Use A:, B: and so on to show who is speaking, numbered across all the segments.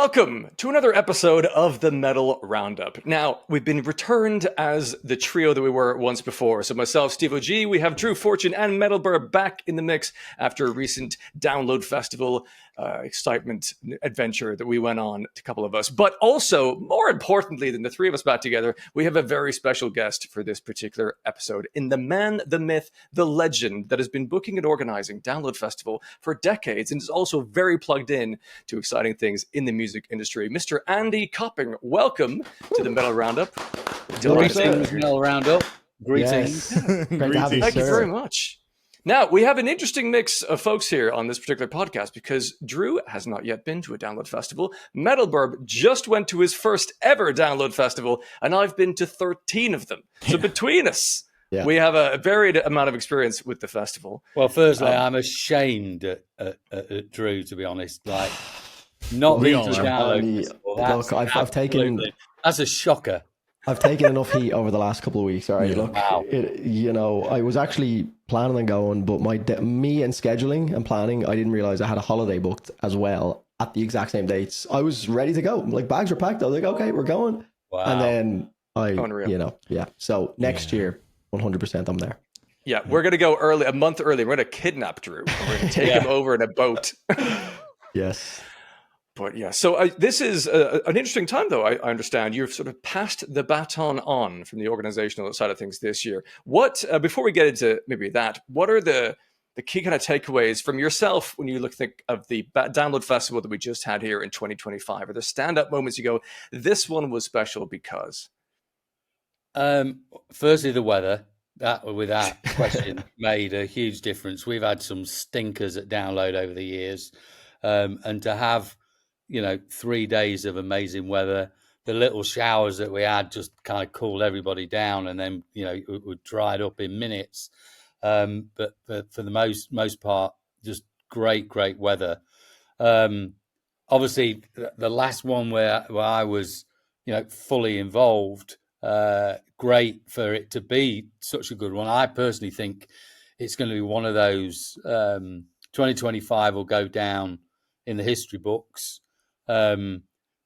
A: Welcome to another episode of the Metal Roundup. Now, we've been returned as the trio that we were once before. So myself, Steve OG, we have Drew Fortune and Metalbur back in the mix after a recent Download Festival excitement adventure that we went on, a couple of us. But also, more importantly than the three of us back together, we have a very special guest for this particular episode in the man, the myth, the legend that has been booking and organizing Download Festival for decades and is also very plugged in to exciting things in the music industry. Mr. Andy Copping, welcome to the Metal Roundup.
B: Greetings, Metal Roundup. Greetings.
C: Yes. Great to have you,
A: Thank you
C: sir.
A: very much. Now, we have an interesting mix of folks here on this particular podcast because Drew has not yet been to a Download Festival. Metalburb just went to his first ever Download Festival, and I've been to 13 of them. So between us, we have a varied amount of experience with the festival.
B: Well, firstly, I'm ashamed at Drew, to be honest. Like, not being to a Download Festival.
C: Look, I've taken...
B: That's a shocker.
C: I've taken enough heat over the last couple of weeks. All right, look, I was actually planning on going, but me and scheduling and planning, I didn't realize I had a holiday booked as well at the exact same dates. I was ready to go. Like, bags were packed. I was like, okay, we're going.
B: Wow.
C: And then So next year, 100% I'm there.
A: Yeah, we're going to go early, a month early. We're going to kidnap Drew. We're going to take him over in a boat.
C: Yes.
A: But yeah, so this is an interesting time, though. I understand you've sort of passed the baton on from the organizational side of things this year. What before we get into maybe that, what are the key kind of takeaways from yourself when you think of the Download Festival that we just had here in 2025? Are there stand-up moments you go, this one was special because?
B: Firstly, the weather. That, without question, made a huge difference. We've had some stinkers at Download over the years, and to have 3 days of amazing weather. The little showers that we had just kind of cooled everybody down, and then it would dried up in minutes. But for the most part, just great weather. Obviously, the last one where I was fully involved. Great for it to be such a good one. I personally think it's going to be one of those. 2025 will go down in the history books.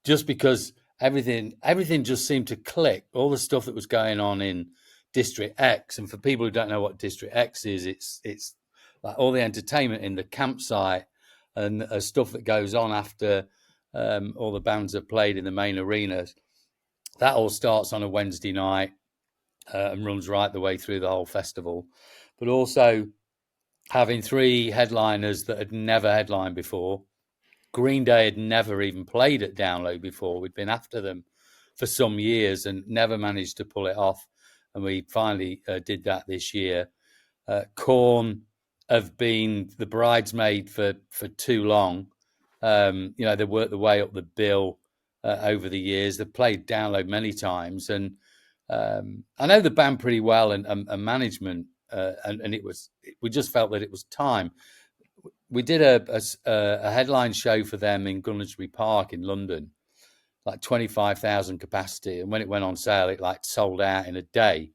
B: Just because everything just seemed to click. All the stuff that was going on in District X, and for people who don't know what District X is, it's like all the entertainment in the campsite and stuff that goes on after all the bands have played in the main arenas. That all starts on a Wednesday night and runs right the way through the whole festival. But also having three headliners that had never headlined before. Green Day had never even played at Download before. We'd been after them for some years and never managed to pull it off. And we finally did that this year. Korn have been the bridesmaid for too long. They worked their way up the bill over the years. They've played Download many times. And I know the band pretty well and management. And we just felt that it was time. We did a headline show for them in Gunnersbury Park in London, like 25,000 capacity. And when it went on sale, it sold out in a day.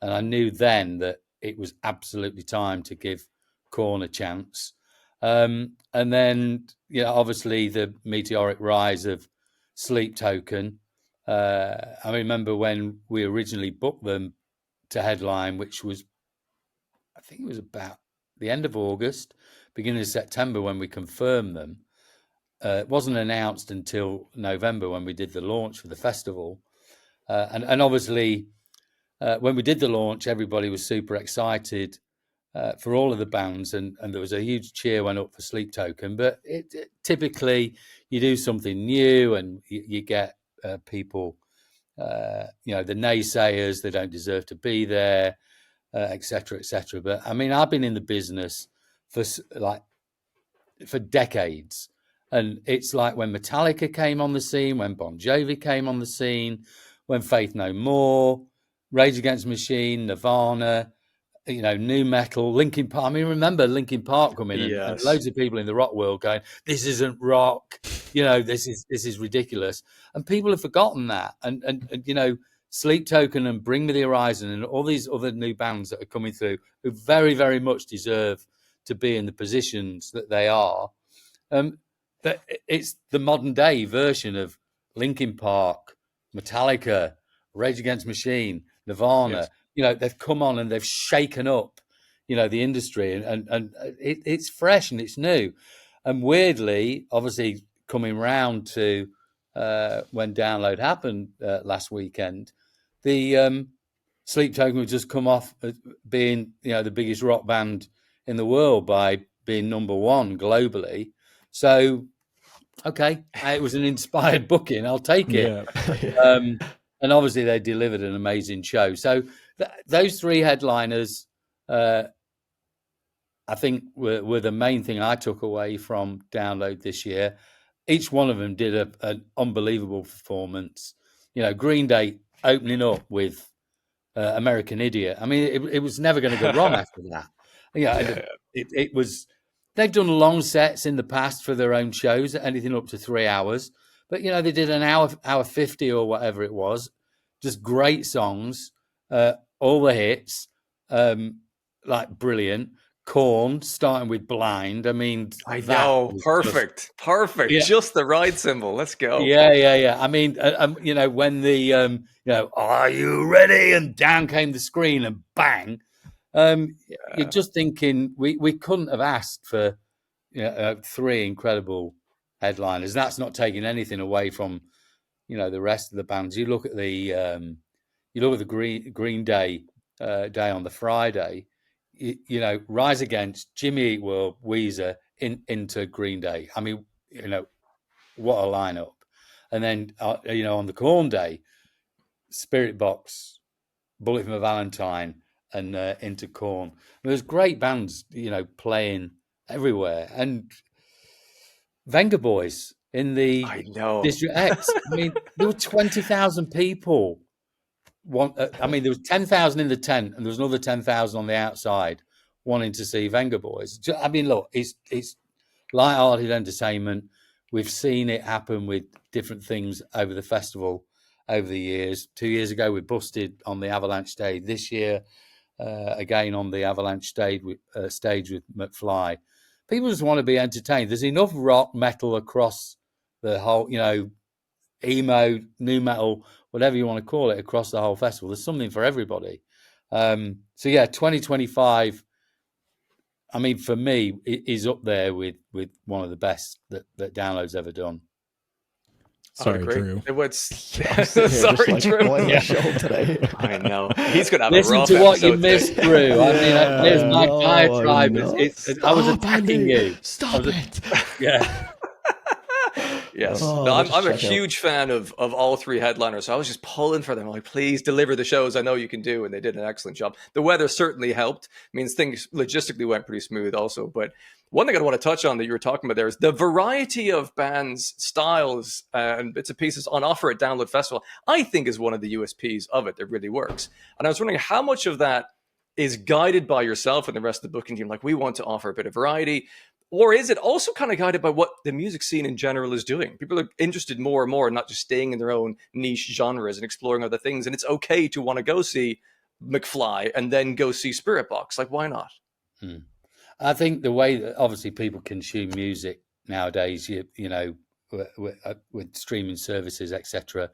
B: And I knew then that it was absolutely time to give Korn a chance. And then, obviously the meteoric rise of Sleep Token. I remember when we originally booked them to headline, which was, I think it was about the end of August, beginning of September when we confirmed them. It wasn't announced until November when we did the launch for the festival. And obviously, when we did the launch, everybody was super excited for all of the bands. And there was a huge cheer went up for Sleep Token. But typically, you do something new and you get people, the naysayers, they don't deserve to be there, et cetera, et cetera. But I mean, I've been in the business for decades. And it's like when Metallica came on the scene, when Bon Jovi came on the scene, when Faith No More, Rage Against the Machine, Nirvana, new metal, Linkin Park. I mean, remember Linkin Park coming in and loads of people in the rock world going, this isn't rock, this is ridiculous. And people have forgotten that. And Sleep Token and Bring Me the Horizon and all these other new bands that are coming through who very, very much deserve to be in the positions that they are. it's the modern day version of Linkin Park, Metallica, Rage Against the Machine, Nirvana.
A: Yes.
B: You know, they've come on and they've shaken up, you know, the industry, and it's fresh and it's new. And weirdly, obviously, coming round to when Download happened last weekend, the Sleep Token would just come off being, you know, the biggest rock band in the world by being number one globally. So, okay, it was an inspired booking. I'll take it.
D: Yeah.
B: And obviously, they delivered an amazing show. So those three headliners, I think, were the main thing I took away from Download this year. Each one of them did an unbelievable performance. You know, Green Day opening up with American Idiot. I mean, it was never going to go wrong after that. Yeah, it was. They've done long sets in the past for their own shows, anything up to 3 hours. But you know, they did an hour 50 or whatever it was. Just great songs, all the hits, like brilliant. Korn, starting with Blind. I mean,
A: I know, perfect.
B: Yeah.
A: Just the right symbol. Let's go.
B: Yeah. I mean, you know, when the you know, are you ready? And down came the screen, and bang. You're just thinking we couldn't have asked for, you know, three incredible headliners. That's not taking anything away from, you know, the rest of the bands. You look at the Green Day day on the Friday. You know, Rise Against, Jimmy Eat World, Weezer into Green Day. I mean, you know, what a lineup. And then you know, on the Korn day, Spirit Box, Bullet from a Valentine, and into Korn. There's great bands, you know, playing everywhere. And Venga Boys in the
A: I know.
B: District X. I mean, there were 20,000 people. I mean, there was 10,000 in the tent, and there was another 10,000 on the outside wanting to see Venga Boys. I mean, look, it's light-hearted entertainment. We've seen it happen with different things over the festival over the years. 2 years ago, we busted on the Avalanche stage. This year, again on the Avalanche stage with McFly. People just want to be entertained. There's enough rock, metal across the whole, you know, emo, new metal, whatever you want to call it, across the whole festival. There's something for everybody. So yeah, 2025. I mean, for me, it is up there with one of the best that Download's ever done.
D: Sorry, Drew.
A: Sorry, Drew.
C: Show today.
A: I know. He's going to have
B: Listen
A: a rough
B: to what you
A: episode
B: missed,
A: today.
B: Drew. I mean, there's my diatribe. I was
C: Stop,
B: attacking
C: Andy.
B: you.
C: Stop it.
B: Yeah.
A: Yes.
C: Oh,
A: No,
C: let's
A: I'm a
C: check out.
A: huge fan of all three headliners. So I was just pulling for them. I'm like, please deliver the shows I know you can do. And they did an excellent job. The weather certainly helped. Means things logistically went pretty smooth also. But one thing I want to touch on that you were talking about there is the variety of bands, styles, and bits and pieces on offer at Download Festival, I think is one of the USPs of it that really works. And I was wondering how much of that is guided by yourself and the rest of the booking team. Like, we want to offer a bit of variety. Or is it also kind of guided by what the music scene in general is doing? People are interested more and more in not just staying in their own niche genres and exploring other things. And it's okay to want to go see McFly and then go see Spirit Box. Like, why not?
B: I think the way that obviously people consume music nowadays, you know, with streaming services, etc.,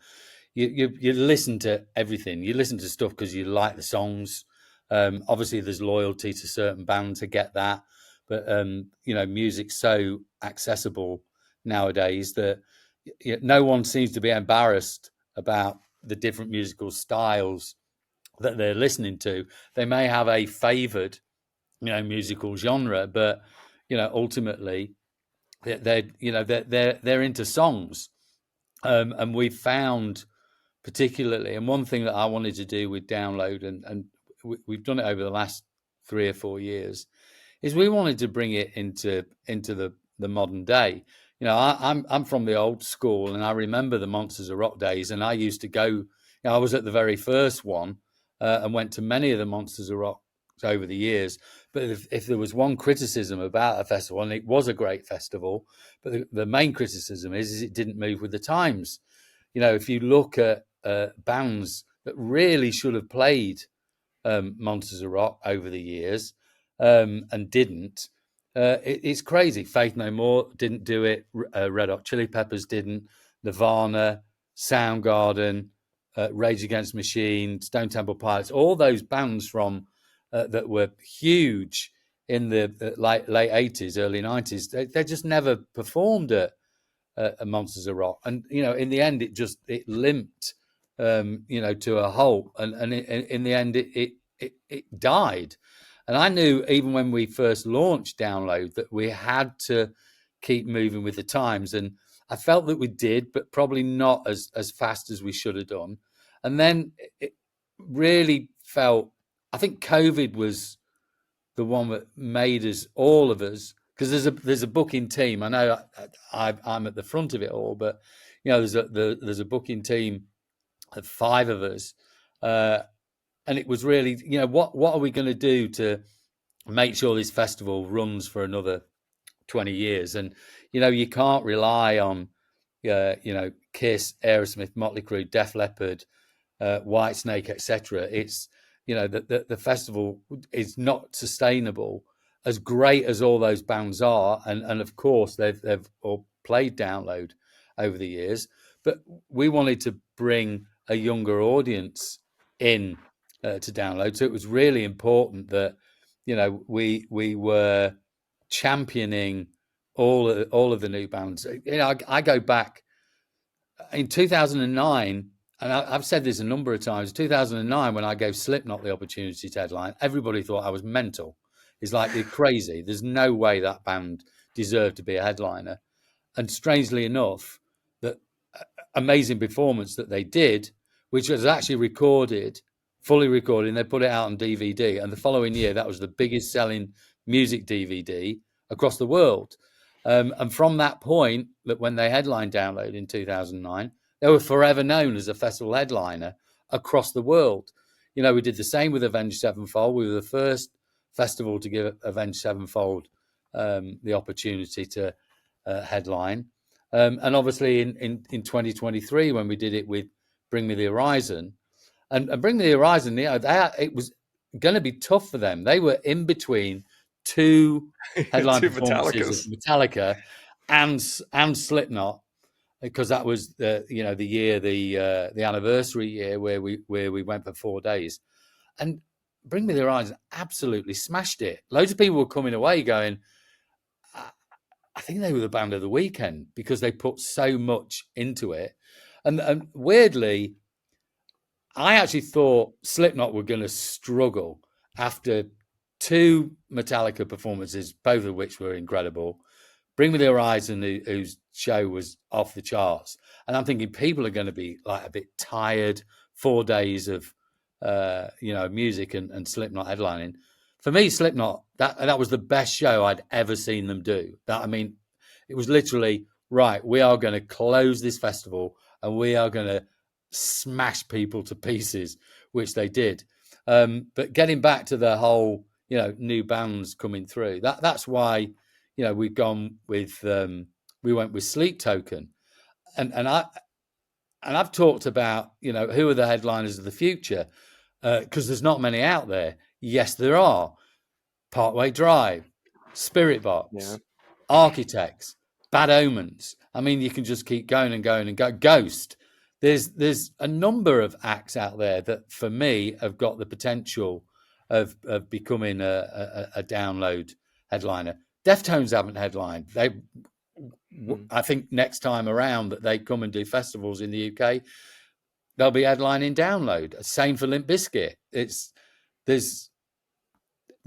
B: you listen to everything. You listen to stuff because you like the songs. Obviously, there's loyalty to certain bands. I get that. But, you know, music's so accessible nowadays that no one seems to be embarrassed about the different musical styles that they're listening to. They may have a favoured, you know, musical genre, but, you know, ultimately they're into songs. And we've found particularly, and one thing that I wanted to do with Download, and we've done it over the last 3 or 4 years, is we wanted to bring it into the modern day. You know, I'm from the old school, and I remember the Monsters of Rock days, and I used to go. You know, I was at the very first one and went to many of the Monsters of Rock over the years. But if there was one criticism about a festival, and it was a great festival, but the main criticism is it didn't move with the times. You know, if you look at bands that really should have played Monsters of Rock over the years, and didn't, It's crazy. Faith No More didn't do it. Red Hot Chili Peppers didn't. Nirvana, Soundgarden, Rage Against the Machine, Stone Temple Pilots, all those bands from that were huge in the late 80s, early 90s, they just never performed at Monsters of Rock. And, in the end, it limped, to a halt. And in the end, it died. And I knew even when we first launched Download that we had to keep moving with the times. And I felt that we did, but probably not as fast as we should have done. And then it really felt, I think COVID was the one that made us, all of us, because there's a booking team. I know I'm at the front of it all, but there's a booking team of 5 of us, and it was really, what are we going to do to make sure this festival runs for another 20 years? And you can't rely on Kiss, Aerosmith, Motley Crue, Def Leppard, Whitesnake, etc. It's the festival is not sustainable. As great as all those bands are, and of course they've all played Download over the years, but we wanted to bring a younger audience in to Download. So it was really important that we were championing all of the new bands. I go back in 2009. And I've said this a number of times. 2009, when I gave Slipknot the opportunity to headline, everybody thought I was mental. It's like, they're crazy. There's no way that band deserved to be a headliner. And strangely enough, that amazing performance that they did, which was actually fully recorded, and they put it out on DVD. And the following year, that was the biggest selling music DVD across the world. And from that point, that when they headlined Download in 2009, they were forever known as a festival headliner across the world. We did the same with Avenged Sevenfold. We were the first festival to give Avenged Sevenfold the opportunity to headline. And obviously in 2023, when we did it with Bring Me the Horizon, and Bring Me the Horizon, it was going to be tough for them. They were in between 2 headline performances of Metallica and Slipknot, because that was the year, the anniversary year where we went for 4 days. And Bring Me the Horizon absolutely smashed it. Loads of people were coming away going, I think they were the band of the weekend, because they put so much into it. And weirdly, I actually thought Slipknot were going to struggle after 2 Metallica performances, both of which were incredible. Bring Me the Horizon, whose show was off the charts. And I'm thinking people are going to be like a bit tired, 4 days of, music and Slipknot headlining. For me, Slipknot, that was the best show I'd ever seen them do. It was literally, right, we are going to close this festival and we are going to smash people to pieces, which they did. But getting back to the whole, new bands coming through, that's why, we've gone with we went with Sleep Token, and I've talked about who are the headliners of the future, because there's not many out there. Yes, there are. Parkway Drive, Spirit Box, Architects, Bad Omens. I mean, you can just keep going and going and go. Ghost. There's a number of acts out there that for me have got the potential of becoming a Download headliner. Deftones haven't headlined. I think next time around that they come and do festivals in the UK, they'll be headlining Download. Same for Limp Bizkit. There's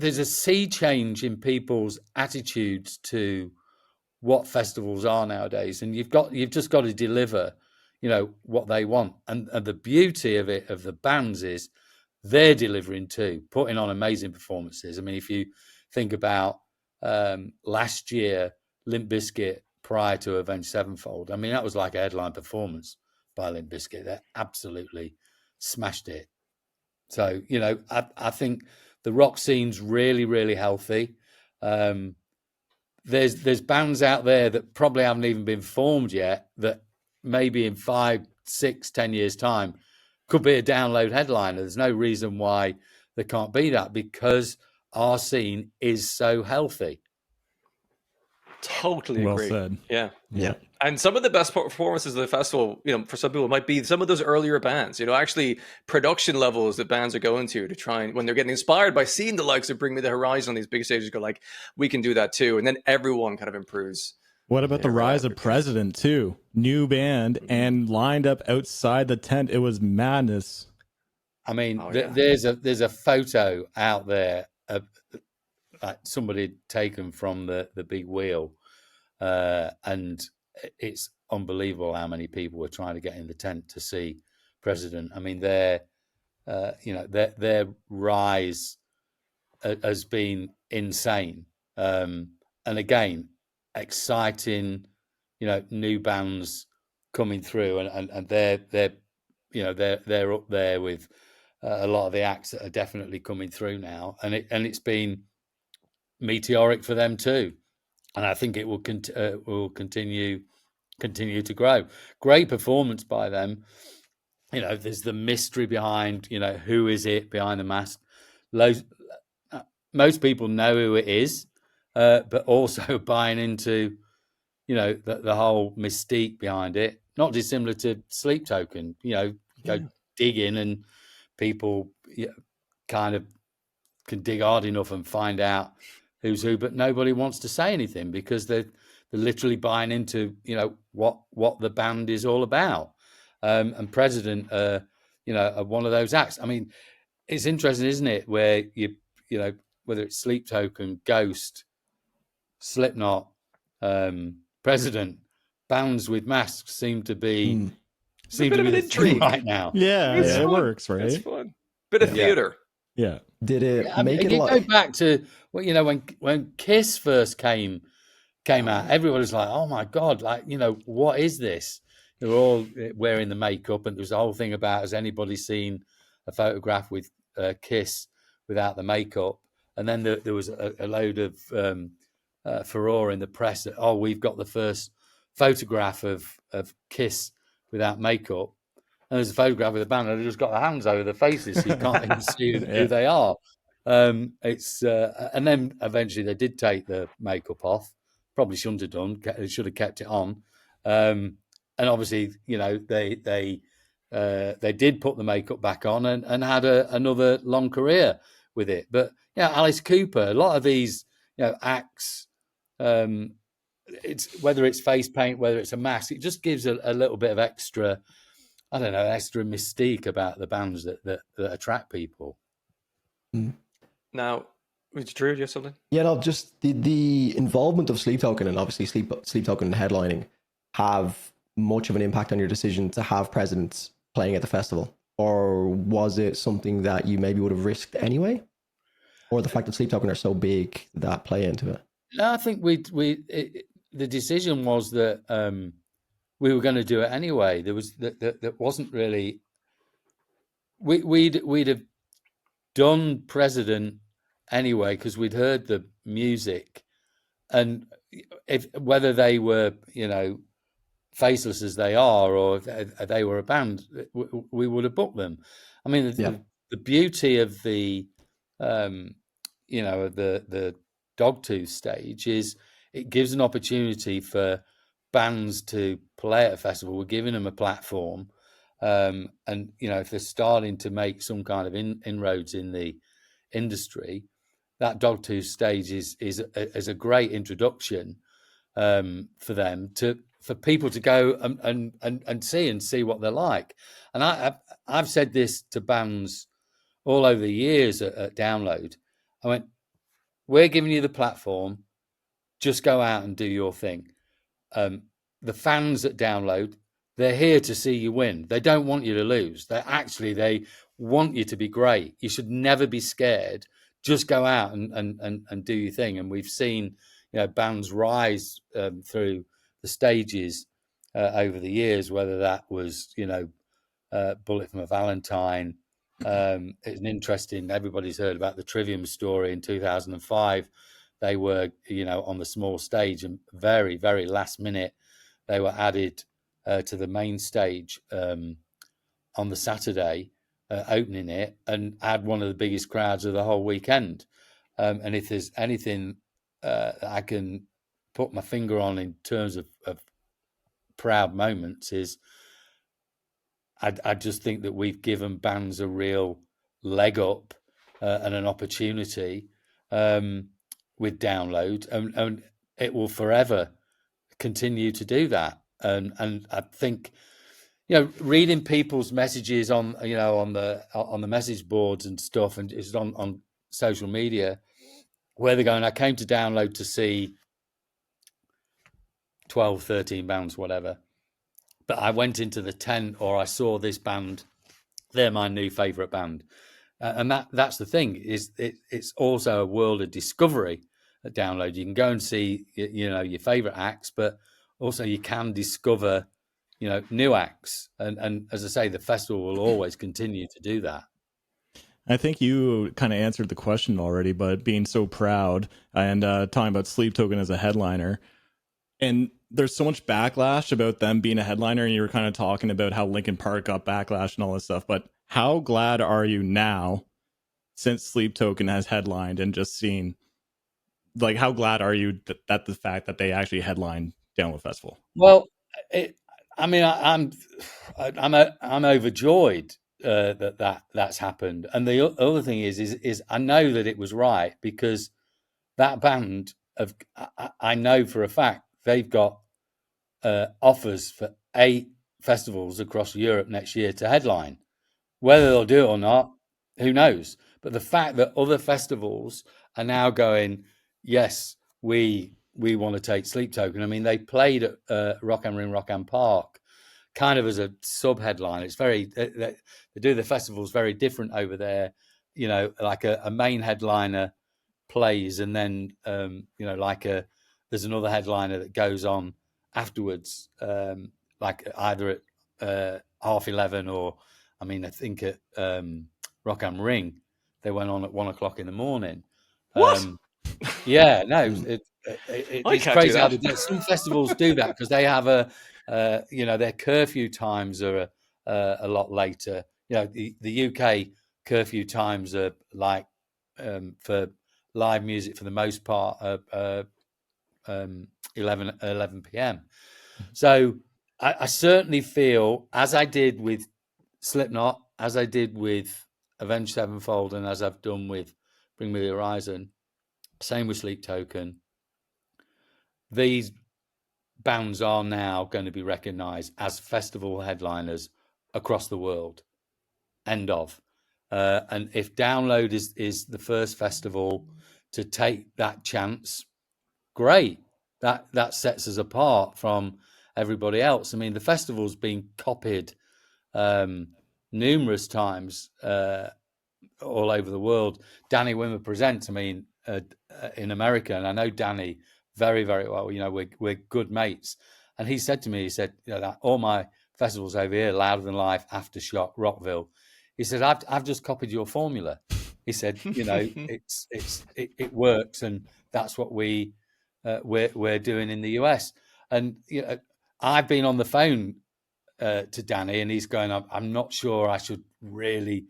B: a sea change in people's attitudes to what festivals are nowadays, and you've just got to deliver, what they want. And the beauty of the bands is they're delivering too, putting on amazing performances. I mean, if you think about last year, Limp Bizkit prior to Avenged Sevenfold, I mean, that was like a headline performance by Limp Bizkit. They absolutely smashed it. So, I think the rock scene's really, really healthy. There's bands out there that probably haven't even been formed yet that maybe in 5, 6, 10 years' time could be a Download headliner. There's no reason why there can't be that, because our scene is so healthy.
A: Totally
D: Well
A: agree.
D: said.
A: Yeah.
C: Yeah.
A: And some of the best performances of the festival, for some people might be some of those earlier bands, actually production levels that bands are going to try and when they're getting inspired by seeing the likes of Bring Me the Horizon on these big stages, go like, we can do that too. And then everyone kind of improves.
D: What about the rise of President too? New band and lined up outside the tent. It was madness.
B: I mean, there's a photo out there of somebody taken from the big wheel, and it's unbelievable how many people were trying to get in the tent to see President. I mean, their rise has been insane, and again, exciting. New bands coming through, and they're up there with a lot of the acts that are definitely coming through now, and it's been meteoric for them too, and I think it will continue to grow. Great performance by them. There's the mystery behind who is it behind the mask. Most people know who it is, but also buying into the whole mystique behind it. Not dissimilar to Sleep Token. Go dig in and people kind of can dig hard enough and find out who's who, but nobody wants to say anything because they're literally buying into what the band is all about. And President, are one of those acts. I mean, it's interesting, isn't it? Where whether it's Sleep Token, Ghost, Slipknot, President, bands with masks seem to be the thing right now.
D: Yeah, it works, right?
A: It's fun. Bit of theater.
D: Yeah.
C: Did it make it?
B: You go back to when Kiss first came out, everybody was like, "Oh my god!" Like, what is this? They were all wearing the makeup, and there was a whole thing about has anybody seen a photograph with Kiss without the makeup? And then there was a load of furore in the press that we've got the first photograph of Kiss without makeup. And there's a photograph of the band, and they've just got their hands over their faces, so you can't even see who they are. And then eventually they did take the makeup off. Probably shouldn't have done. They should have kept it on. And obviously, they did put the makeup back on and had another long career with it. But Alice Cooper, a lot of these acts, it's whether it's face paint, whether it's a mask, it just gives a little bit of extra. I don't know, extra mystique about the bands that attract people.
A: Now, Drew, do you have something?
C: Yeah, no, just the involvement of Sleep Token and obviously Sleep Token headlining have much of an impact on your decision to have Presidents playing at the festival? Or was it something that you maybe would have risked anyway? Or the fact that Sleep Token are so big that play into it?
B: No, I think the decision was that we were going to do it anyway. There was that wasn't really. We'd have done President anyway because we'd heard the music, and whether they were faceless as they are or if they were a band, we would have booked them. I mean, the beauty of the the Dogtooth stage is it gives an opportunity for bands to play at a festival. We're giving them a platform, and if they're starting to make some kind of inroads in the industry, that Dogtooth stage is a great introduction for them for people to go and see what they're like. And I've said this to bands all over the years at Download. I went, we're giving you the platform, just go out and do your thing. The fans at Download, they're here to see you win. They don't want you to lose. They want you to be great. You should never be scared. Just go out and do your thing. And we've seen bands rise through the stages over the years, whether that was Bullet from a Valentine. It's an interesting. Everybody's heard about the Trivium story in 2005. They were on the small stage, and very, very last minute they were added to the main stage on the Saturday, opening it, and had one of the biggest crowds of the whole weekend. And if there's anything I can put my finger on in terms of proud moments is I just think that we've given bands a real leg up and an opportunity with Download, and it will forever continue to do that. And I think, reading people's messages on the message boards and stuff, and it's on social media, where they're going, I came to Download to see 12, 13 bands, whatever, but I went into the tent, or I saw this band, they're my new favorite band. And that's the thing, is it's also a world of discovery at Download. You can go and see your favorite acts, but also you can discover new acts, and as I say, the festival will always continue to do that.
D: I think you kind of answered the question already, but being so proud and talking about Sleep Token as a headliner, and there's so much backlash about them being a headliner, and you were kind of talking about how Linkin Park got backlash and all this stuff, but how glad are you now, since Sleep Token has headlined, and just seen, like, how glad are you that the fact that they actually headlined Download Festival?
B: Well, I'm overjoyed that's happened. And the other thing is I know that it was right, because that band I know for a fact they've got offers for 8 festivals across Europe next year to headline. Whether they'll do it or not, who knows? But the fact that other festivals are now going, yes, we want to take Sleep Token. I mean, they played at Rock am Ring, Rock am Park, kind of as a sub-headline. It's very, they do the festivals very different over there. Like a main headliner plays, and then there's another headliner that goes on afterwards, like either at 11:30, or I think at Rock am Ring they went on at 1:00 in the morning.
A: What?
B: Yeah, no, it's
A: can't do
B: crazy how
A: that.
B: they do. Some festivals do that because they have their curfew times are a lot later. The UK curfew times are like for live music for the most part 11 p.m. So I certainly feel, as I did with Slipknot, as I did with Avenged Sevenfold, and as I've done with Bring Me the Horizon, same with Sleep Token, these bands are now going to be recognised as festival headliners across the world. End of. And if Download is the first festival to take that chance, great. That sets us apart from everybody else. I mean, the festival's been copied numerous times all over the world. Danny Wimmer presents, in America, and I know Danny very, very well. We're good mates, and he said to me, that all my festivals over here, Louder Than Life, Aftershock, Rockville, he said, I've just copied your formula. He said, it works, and that's what we're doing in the US. And I've been on the phone to Danny, and he's going, I'm not sure I should really,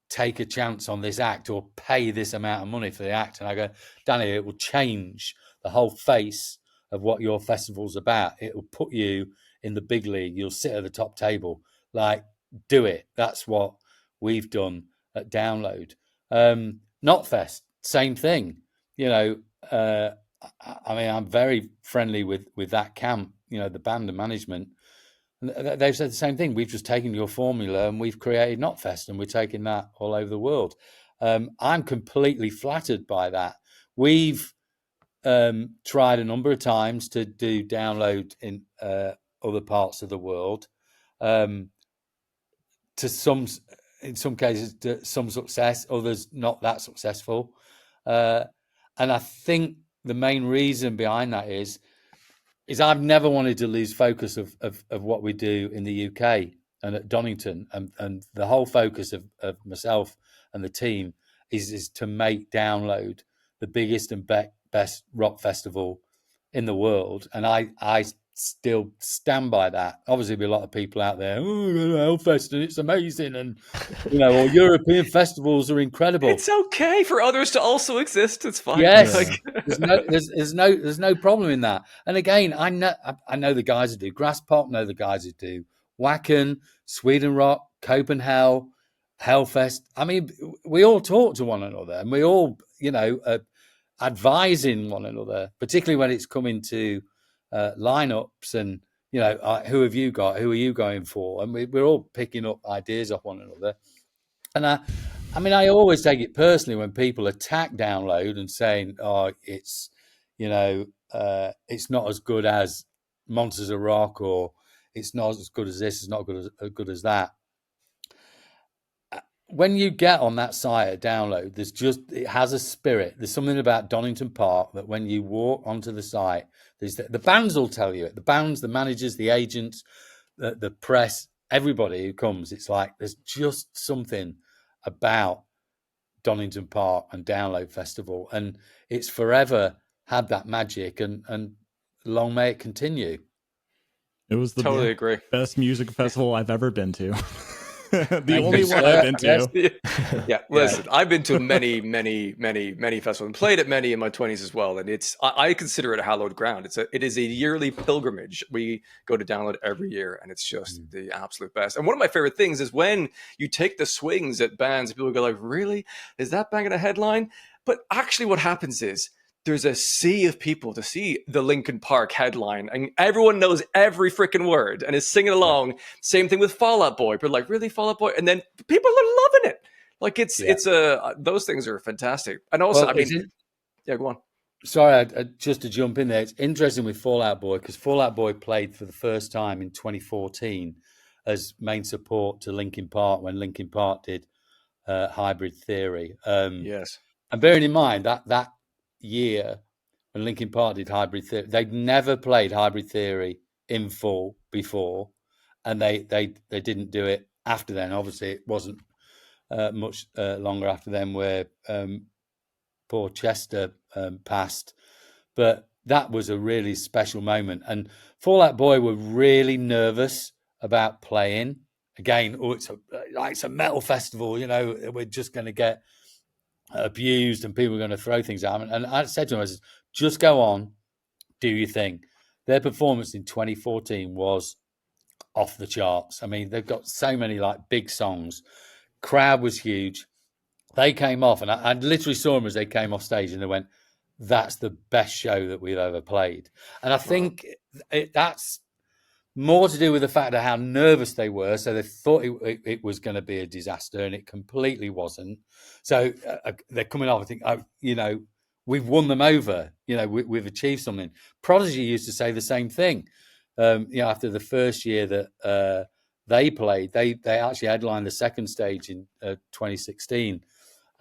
B: take a chance on this act or pay this amount of money for the act. And I go, Danny, it will change the whole face of what your festival's about. It will put you in the big league. You'll sit at the top table. Like, do it. That's what we've done at Download. Knotfest, same thing. I'm very friendly with that camp, the band and management. They've said the same thing. We've just taken your formula and we've created Knotfest, and we're taking that all over the world. I'm completely flattered by that. We've tried a number of times to do Download in other parts of the world. In some cases, to some success, others not that successful. And I think the main reason behind that is I've never wanted to lose focus of what we do in the UK and at Donington, and the whole focus of myself and the team is to make Download the biggest and best rock festival in the world. And I still stand by that. Obviously, there'll be a lot of people out there, Hellfest, and it's amazing, and or European festivals are incredible.
A: It's okay for others to also exist. It's fine.
B: Yes,
D: Yeah.
B: there's no problem in that. And again, I know the guys who do Grasspop, know the guys who do Wacken, Sweden Rock, Copenhagen, Hellfest. I mean, we all talk to one another, and we all, advising one another, particularly when it's coming to lineups and who have you got, who are you going for, and we're all picking up ideas off one another. And I mean, I always take it personally when people attack Download and saying, "Oh, it's it's not as good as Monsters of Rock," or "It's not as good as this, it's not as good as that." When you get on that site at Download, it has a spirit. There's something about Donington Park that when you walk onto the site, the bands will tell you it. The bands, the managers, the agents, the press, everybody who comes, it's like there's just something about Donington Park and Download Festival, and it's forever had that magic, and long may it continue.
D: It was the
A: totally agree.
D: best music festival I've ever been to. The only one I've been to.
A: Yes. Yeah, listen, I've been to many festivals and played at many in my 20s as well. And I consider it a hallowed ground. It is a yearly pilgrimage. We go to Download every year, and it's just the absolute best. And one of my favorite things is when you take the swings at bands, people go like, really? Is that band in a headline? But actually what happens is there's a sea of people to see the Linkin Park headline, and everyone knows every freaking word and is singing along. Yeah. Same thing with Fall Out Boy. But like, really, Fall Out Boy? And then people are loving it. Like those things are fantastic. And also, yeah, go on.
B: Sorry, just to jump in there. It's interesting with Fall Out Boy because Fall Out Boy played for the first time in 2014 as main support to Linkin Park when Linkin Park did Hybrid Theory.
A: Yes.
B: And bearing in mind that year when Linkin Park did Hybrid Theory, they'd never played Hybrid Theory in full before, and they didn't do it after then. Obviously, it wasn't much longer after then where poor Chester passed, but that was a really special moment. And Fall Out Boy were really nervous about playing. Again, it's a metal festival, we're just going to get abused and people are going to throw things at them. And I said to him, I said, just go on, do your thing. Their performance in 2014 was off the charts. I mean, they've got so many like big songs. Crowd was huge. They came off, and I literally saw them as they came off stage, and they went, "That's the best show that we've ever played." And I think that's more to do with the fact of how nervous they were. So they thought it was going to be a disaster, and it completely wasn't. So they're coming off. I think, we've won them over. We've achieved something. Prodigy used to say the same thing. After the first year that they played, they actually headlined the second stage in 2016.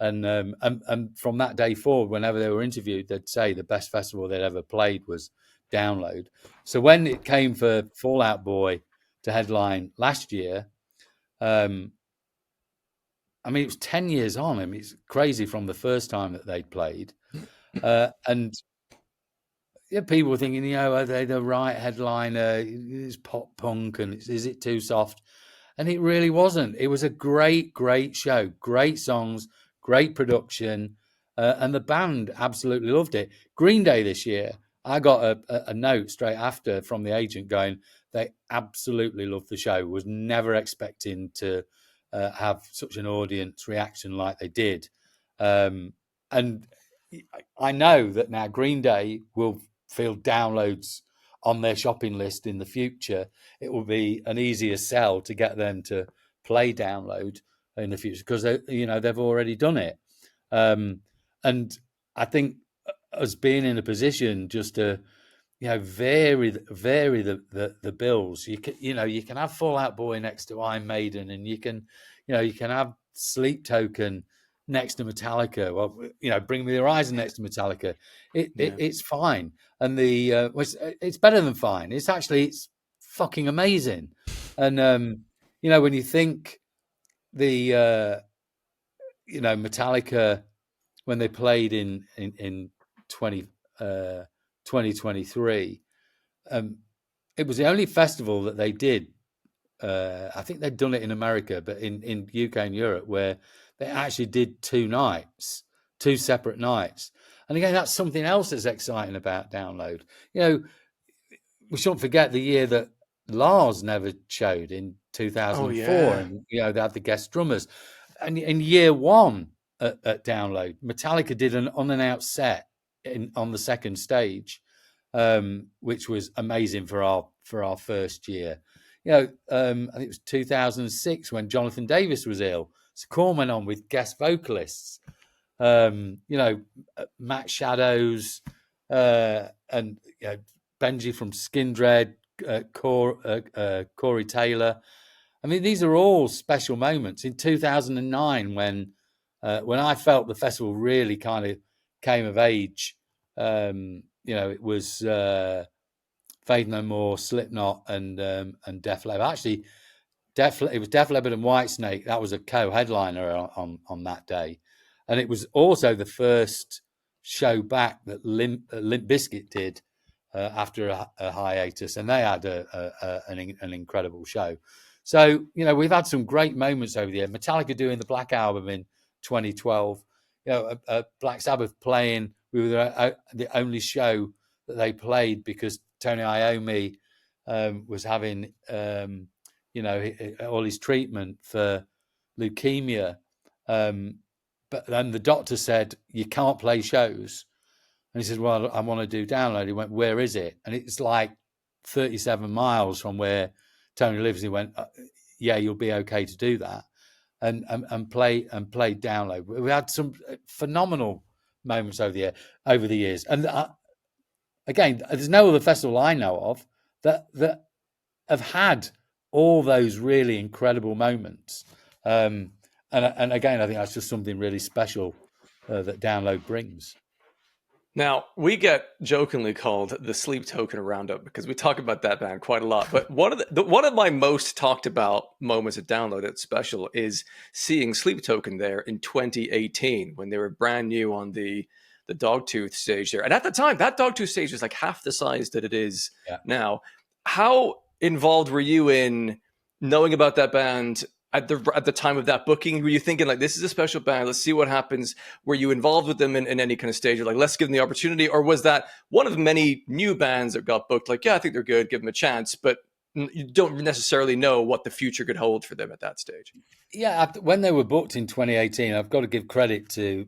B: And from that day forward, whenever they were interviewed, they'd say the best festival they'd ever played was Download. So when it came for Fall Out Boy to headline last year, it was 10 years on. I mean, it's crazy from the first time that they'd played. And people were thinking, are they the right headliner? It's pop punk, and is it too soft? And it really wasn't. It was a great, great show, great songs, great production, and the band absolutely loved it. Green Day this year, I got a note straight after from the agent going, they absolutely loved the show, was never expecting to have such an audience reaction like they did. And I know that now Green Day will field Downloads on their shopping list in the future. It will be an easier sell to get them to play Download in the future because they've already done it. And I think us being in a position just to vary the bills. You can have Fall Out Boy next to Iron Maiden, and you can have Sleep Token next to Metallica. Well, Bring Me the Horizon next to Metallica. It's fine, and it's better than fine. It's fucking amazing. And when you think the Metallica when they played in 2023, it was the only festival that they did. I think they'd done it in America, but in UK and Europe, where they actually did 2 nights, 2 separate nights. And again, that's something else that's exciting about Download. You know, we shouldn't forget the year that Lars never showed in 2004, and you know they had the guest drummers. And in year one at Download, Metallica did an unannounced set on the second stage, which was amazing for our first year. You know, I think it was 2006 when Jonathan Davis was ill. So Korn went on with guest vocalists. You know, Matt Shadows and you know, Benji from Skindred, Corey Taylor. I mean, these are all special moments. In 2009, when I felt the festival really kind of came of age, you know, it was Faith No More, Slipknot, and Def Leppard. Actually, it was Def Leppard and Whitesnake. That was a co-headliner on that day, and it was also the first show back that Limp Bizkit did after a hiatus, and they had an incredible show. So you know, we've had some great moments over the year. Metallica doing the Black Album in 2012. You know, Black Sabbath playing. We were the only show that they played because Tony Iommi was having you know, all his treatment for leukemia. But then the doctor said, you can't play shows. And he said, well, I want to do Download. He went, where is it? And it's like 37 miles from where Tony lives. He went, yeah, you'll be okay to do that. And play Download. We had some phenomenal moments over the years. And again, there's no other festival I know of that have had all those really incredible moments. And again, I think that's just something really special that Download brings.
A: Now, we get jokingly called the Sleep Token Roundup because we talk about that band quite a lot. But one of my most talked about moments at Download at Special is seeing Sleep Token there in 2018 when they were brand new on the Dogtooth stage there. And at the time, that Dogtooth stage was like half the size that it is now. How involved were you in knowing about that band at the time of that booking? Were you thinking like, this is a special band, let's see what happens? Were you involved with them in any kind of stage? Or like, let's give them the opportunity? Or was that one of many new bands that got booked? Like, yeah, I think they're good, give them a chance, but you don't necessarily know what the future could hold for them at that stage.
B: Yeah, when they were booked in 2018, I've got to give credit to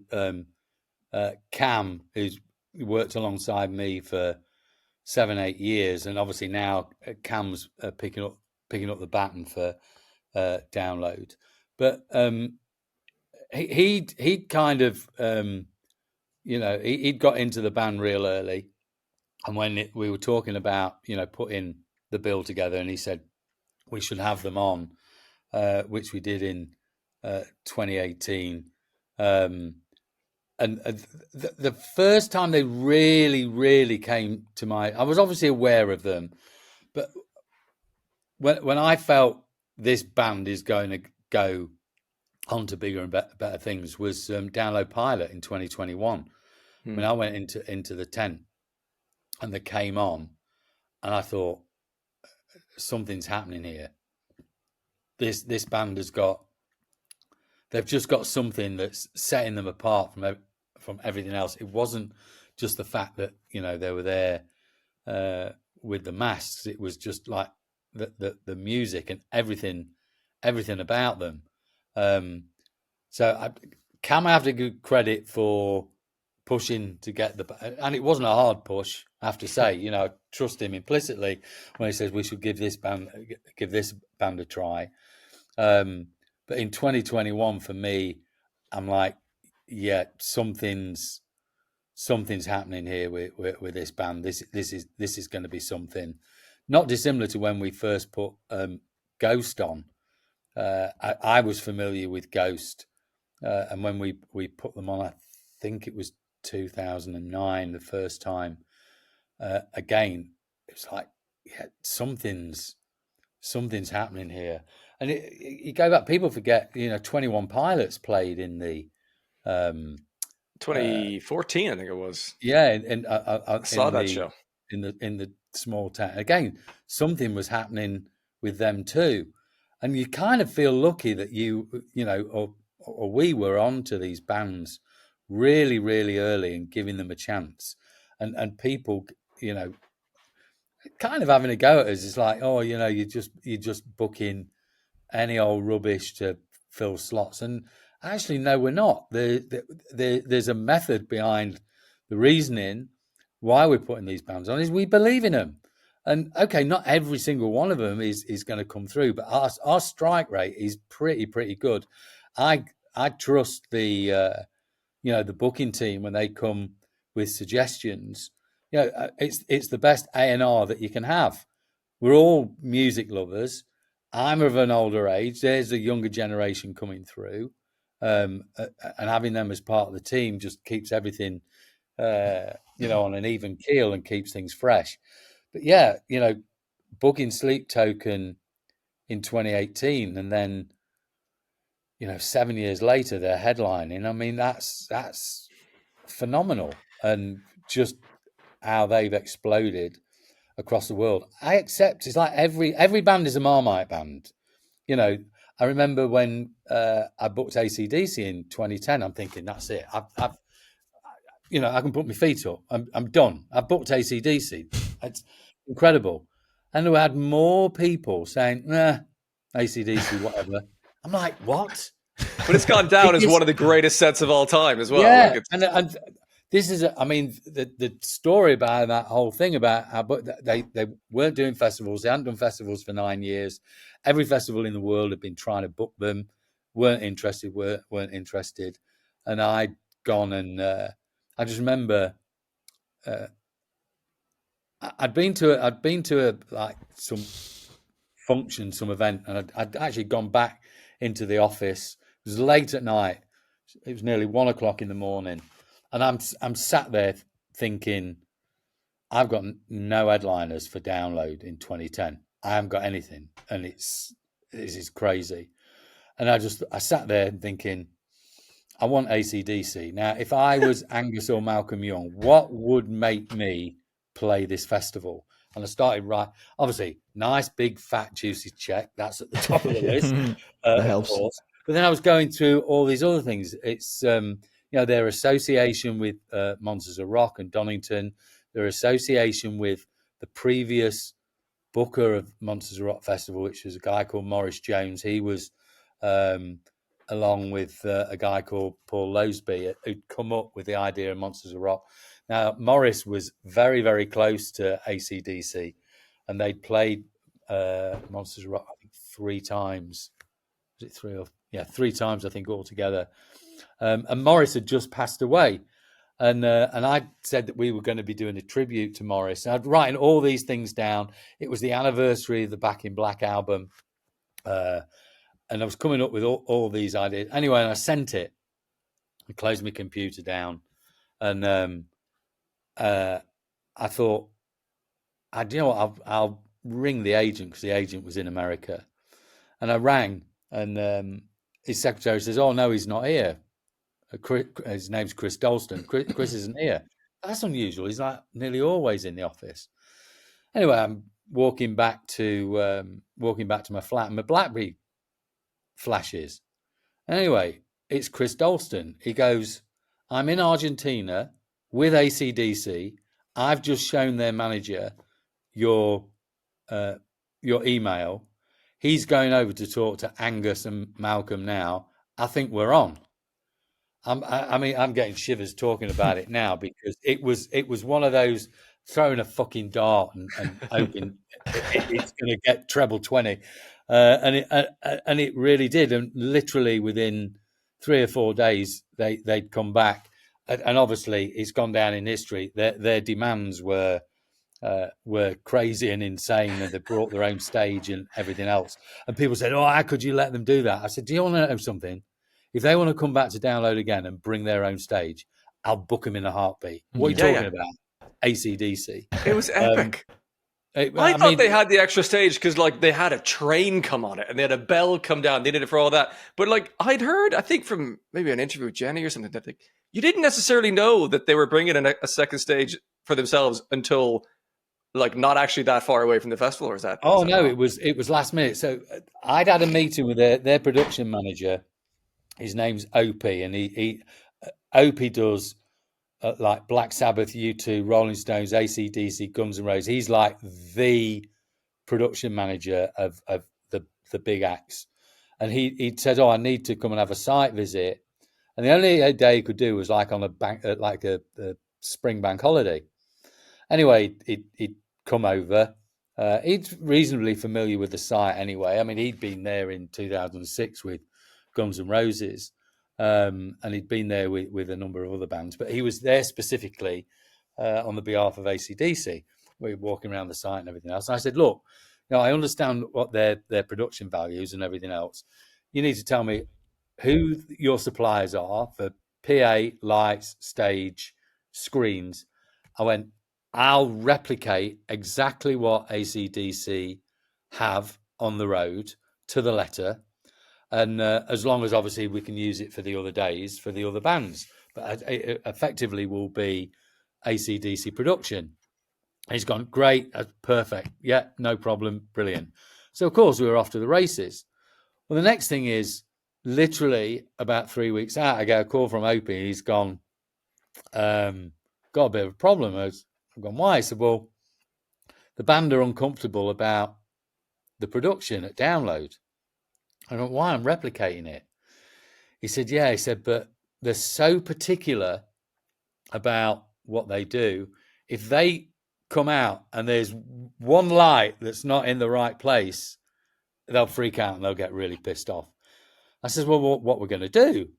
B: Cam, who's worked alongside me for 7-8 years, and obviously now Cam's picking up the baton for Download. But he kind of you know, he'd got into the band real early, and when we were talking about, you know, putting the bill together, and he said we should have them on, which we did in 2018. And the first time they really came to I was obviously aware of them, but when I felt this band is going to go on to bigger and better things was Download Pilot in 2021. When I went into the tent and they came on, and I thought, something's happening here. This band they've just got something that's setting them apart from everything else. It wasn't just the fact that, you know, they were there with the masks. It was just like the music and everything about them. So Cam, I have to give credit for pushing to get and it wasn't a hard push, I have to say. You know, I trust him implicitly when he says we should give this band a try. But in 2021, for me, I'm like, yeah, something's happening here with this band. This is going to be something not dissimilar to when we first put Ghost on. I was familiar with Ghost, and when we put them on, I think it was 2009, the first time. Again, it was like, yeah, something's happening here. And you go back, people forget, you know, 21 Pilots played in the
A: 2014, I think it was.
B: Yeah, and
A: I saw that show.
B: in the small town. Again, something was happening with them too, and you kind of feel lucky that you know, or we were on to these bands really, really early and giving them a chance, and people, you know, kind of having a go at us. It's like, oh, you know, you're just booking any old rubbish to fill slots, and actually, no, we're not. There's a method behind the reasoning why we're putting these bands on. Is we believe in them, and okay, not every single one of them is going to come through, but our strike rate is pretty good. I trust the you know, the booking team when they come with suggestions. You know, it's the best A&R that you can have. We're all music lovers. I'm of an older age. There's a younger generation coming through, and having them as part of the team just keeps everything, you know, on an even keel and keeps things fresh. But yeah, you know, booking Sleep Token in 2018, and then, you know, 7 years later they're headlining. I mean, that's phenomenal, and just how they've exploded across the world. I accept it's like every band is a Marmite band. You know, I remember when I booked AC/DC in 2010. I'm thinking that's it. I've you know, I can put my feet up. I'm done. I've booked AC/DC. It's incredible. And we had more people saying, "Nah, AC/DC, whatever." I'm like, what?
A: But it's gone down as one of the greatest sets of all time as well.
B: Yeah,
A: Like
B: and this is, I mean, the story about that whole thing about how they weren't doing festivals. They hadn't done festivals for 9 years. Every festival in the world had been trying to book them, weren't interested, and I'd gone and I just remember I'd been to a like some function, some event, and I'd actually gone back into the office. It was late at night. It was nearly 1 o'clock in the morning, and I'm sat there thinking, I've got no headliners for Download in 2010. I haven't got anything, and this is crazy. And I sat there thinking, I want AC/DC. Now, if I was Angus or Malcolm Young, what would make me play this festival? And I started obviously, nice, big, fat, juicy check. That's at the top of the list,
C: That
B: of
C: helps.
B: course. But then I was going through all these other things. It's, you know, their association with Monsters of Rock and Donington, their association with the previous booker of Monsters of Rock Festival, which was a guy called Maurice Jones. He was along with a guy called Paul Lowsby, who'd come up with the idea of Monsters of Rock. Now, Morris was very, very close to AC/DC, and they'd played Monsters of Rock, I think, 3 times. Was it 3 or... Yeah, 3 times, I think, altogether. And Morris had just passed away. And I said that we were going to be doing a tribute to Morris. And I'd written all these things down. It was the anniversary of the Back in Black album. And I was coming up with all these ideas. Anyway, and I sent it. I closed my computer down. And I thought, you know what, I'll ring the agent, because the agent was in America. And I rang, and his secretary says, "Oh, no, he's not here. His name's Chris Dalston. Chris isn't here." That's unusual. He's like nearly always in the office. Anyway, I'm walking back to my flat, and my BlackBerry flashes. Anyway, it's Chris Dalston. He goes, "I'm in Argentina with AC/DC. I've just shown their manager your email. He's going over to talk to Angus and Malcolm now. I think we're on." I mean, I'm getting shivers talking about it now, because it was one of those throwing a fucking dart and hoping it's going to get treble 20, and it really did. And literally within 3 or 4 days, they'd come back, and obviously it's gone down in history. Their demands were crazy and insane, and they brought their own stage and everything else. And people said, "Oh, how could you let them do that?" I said, "Do you want to know something? If they want to come back to Download again and bring their own stage, I'll book them in a heartbeat." What are you talking about? AC/DC.
A: it was epic. I thought they had the extra stage because, like, they had a train come on it and they had a bell come down. They did it for all that. But, like, I'd heard, I think from maybe an interview with Jenny or something, that you didn't necessarily know that they were bringing in a second stage for themselves until like not actually that far away from the festival, or is that?
B: Oh
A: is that
B: no,
A: wrong?
B: it was last minute. So I'd had a meeting with their production manager. His name's Opie, and he Opie does like Black Sabbath, U2, Rolling Stones, AC/DC, Guns N' Roses. He's like the production manager of the big acts. And he said, "Oh, I need to come and have a site visit." And the only day he could do was like on a bank, like a spring bank holiday. Anyway, he'd come over. He's reasonably familiar with the site anyway. I mean, he'd been there in 2006 with Guns N' Roses, and he'd been there with a number of other bands. But he was there specifically on the behalf of AC/DC. We were walking around the site and everything else. And I said, "Look, I understand what their production values and everything else. You need to tell me who your suppliers are for PA, lights, stage, screens." I went, "I'll replicate exactly what AC/DC have on the road to the letter. And as long as obviously we can use it for the other days, for the other bands. But it effectively will be AC/DC production." He's gone, "Great, that's perfect. Yeah, no problem. Brilliant." So, of course, we were off to the races. Well, the next thing is literally about 3 weeks out, I get a call from Opie. He's gone, got a bit of a problem. I've gone, "Why?" He said, "Well, the band are uncomfortable about the production at Download." I don't know why I'm replicating it. He said, "Yeah," he said, "but they're so particular about what they do. If they come out and there's one light that's not in the right place, they'll freak out and they'll get really pissed off." I says, "Well, what we're going to do?"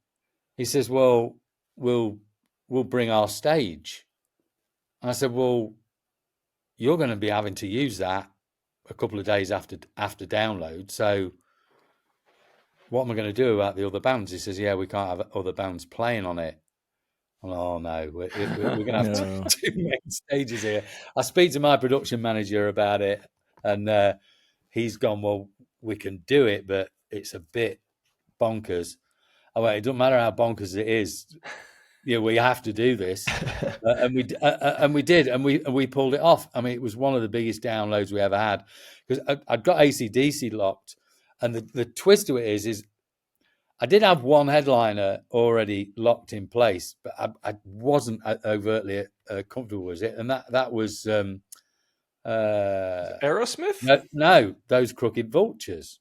B: He says, "Well, we'll bring our stage." And I said, "Well, you're going to be having to use that a couple of days after Download. So what am I going to do about the other bands?" He says, "Yeah, we can't have other bands playing on it." I'm like, "Oh no, we're going to have
D: No.
B: two main stages here." I speak to my production manager about it, and he's gone, "Well, we can do it, but it's a bit bonkers." I went, "It doesn't matter how bonkers it is. We have to do this." And we did, and we pulled it off. I mean, it was one of the biggest downloads we ever had, because I'd got AC/DC locked, and the twist to it is I did have one headliner already locked in place, but I wasn't overtly comfortable with it, and that was
A: Aerosmith?
B: no, those Crooked Vultures.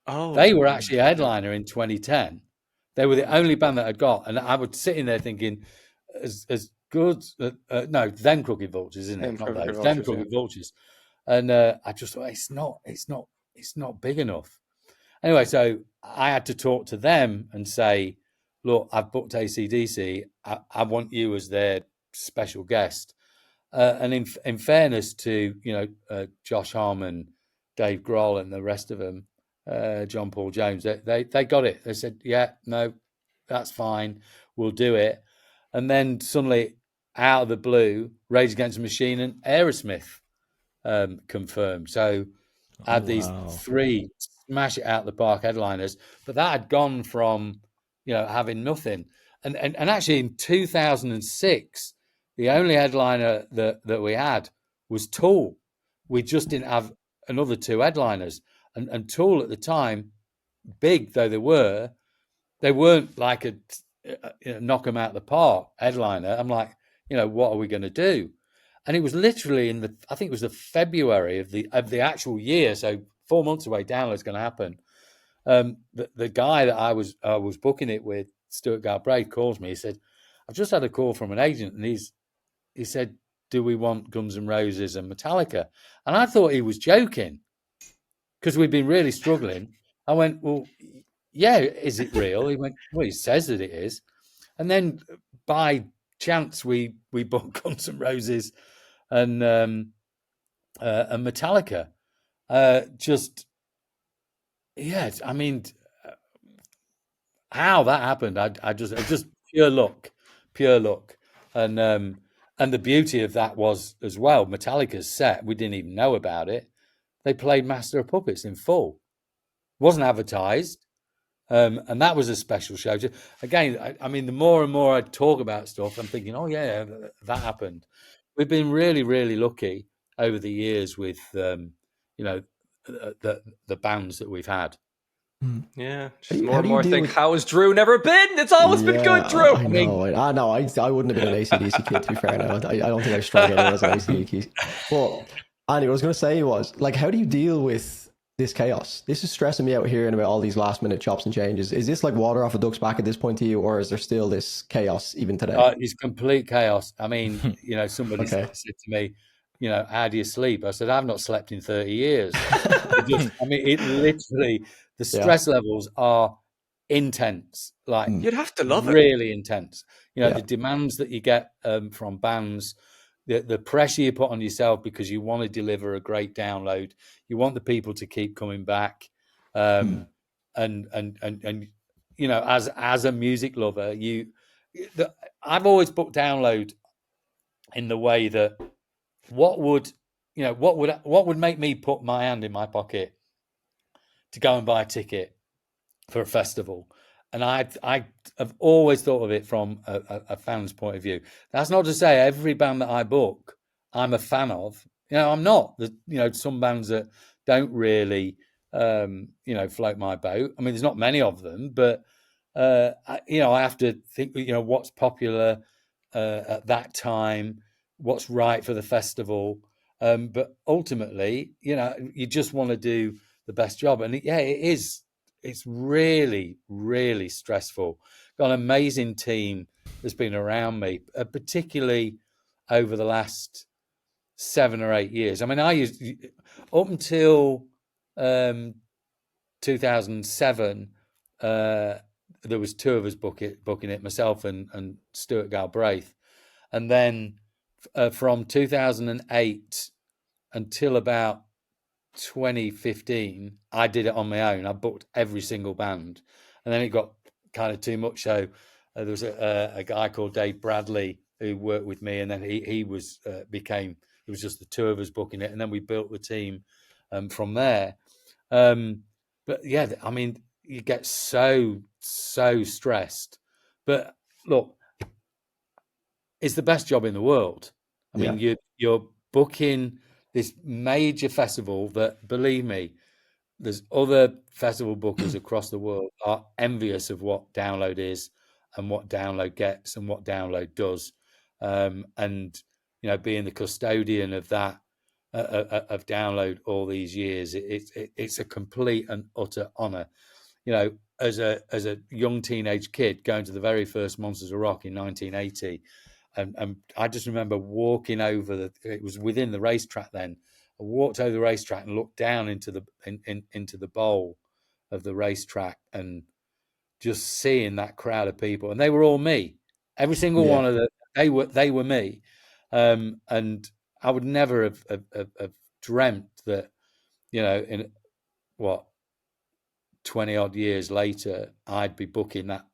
A: Oh,
B: They were actually a headliner in 2010. They were the only band that I got, and I was sitting there thinking, as good. No, them Crooked Vultures, isn't it? Not those. Them Crooked Vultures. And I just thought it's not big enough. Anyway, so I had to talk to them and say, "Look, I've booked AC/DC. I want you as their special guest." And in fairness to Josh Harmon, Dave Grohl, and the rest of them, John Paul Jones, they got it. They said, "Yeah, no, that's fine. We'll do it." And then suddenly, out of the blue, Rage Against the Machine and Aerosmith confirmed. So I had these three smash it out the park headliners, but that had gone from having nothing. And actually in 2006, the only headliner that we had was Tool. We just didn't have another two headliners. And Tool at the time, big though they weren't like a knock them out the park headliner. I'm like, what are we going to do? And it was literally I think it was the February of the actual year, so 4 months away. Download's going to happen. The guy that I was booking it with, Stuart Galbraith, calls me. He said, "I've just had a call from an agent, and he said, do we want Guns N' Roses and Metallica?" And I thought he was joking, because we'd been really struggling. I went, "Well, yeah, is it real?" He went, "Well, he says that it is." And then by chance, we booked Guns N' Roses and Metallica. I mean, how that happened, I just pure luck. And the beauty of that was as well, Metallica's set, we didn't even know about it. They played Master of Puppets in full. Wasn't advertised. And that was a special show. Again, I mean, the more and more I talk about stuff, I'm thinking, oh yeah, that happened. We've been really, really lucky. over the years with the bands that we've had.
A: Yeah, just more
C: How
A: and
C: do you
A: more
C: deal
A: think,
C: with?
A: how has Drew never been? It's always been good,
C: Yeah,
A: Drew.
C: I know. I wouldn't have been an ACDC kid, to be fair. Now, I don't think I strike anyone as an ACDC kid. But Andy, what I was going to say was, like, how do you deal with this chaos? This is stressing me out hearing about all these last minute chops and changes. Is this like water off a duck's back at this point to you, or is there still this chaos even today?
B: It's complete chaos. I mean, somebody
C: Okay.
B: said to me, how do you sleep? I said, I've not slept in 30 years. It literally, the
C: Yeah.
B: stress levels are intense, like
A: You'd have to love it.
B: really intense.
C: Yeah.
B: The demands that you get from bands, the pressure you put on yourself because you want to deliver a great download. You want the people to keep coming back. And as a music lover, I've always booked download in the way that what would make me put my hand in my pocket to go and buy a ticket for a festival. And I have always thought of it from a fan's point of view. That's not to say every band that I book, I'm a fan of. I'm not. Some bands that don't really, float my boat. I mean, there's not many of them, but I have to think. What's popular at that time, what's right for the festival. But ultimately, you just want to do the best job, and it is. It's really, really stressful. Got an amazing team that's been around me, particularly over the last 7 or 8 years. I mean, I used up until 2007. There was two of us booking it, myself and Stuart Galbraith, and then from 2008 until about 2015, I did it on my own. I booked every single band, and then it got kind of too much. So there was a guy called Dave Bradley who worked with me, and then he was became. It was just the two of us booking it, and then we built the team from there. But yeah, I mean, you get so stressed. But look, it's the best job in the world. I mean, you're booking this major festival that, believe me, there's other festival bookers across the world are envious of what Download is and what Download gets and what Download does. And being the custodian of that of Download all these years, it's a complete and utter honor. As a young teenage kid going to the very first Monsters of Rock in 1980. And I just remember walking over it was within the racetrack then. I walked over the racetrack and looked down into the bowl of the racetrack and just seeing that crowd of people. And they were all me. Every single one of them, they were me. And I would never have dreamt that, in 20 odd years later, I'd be booking that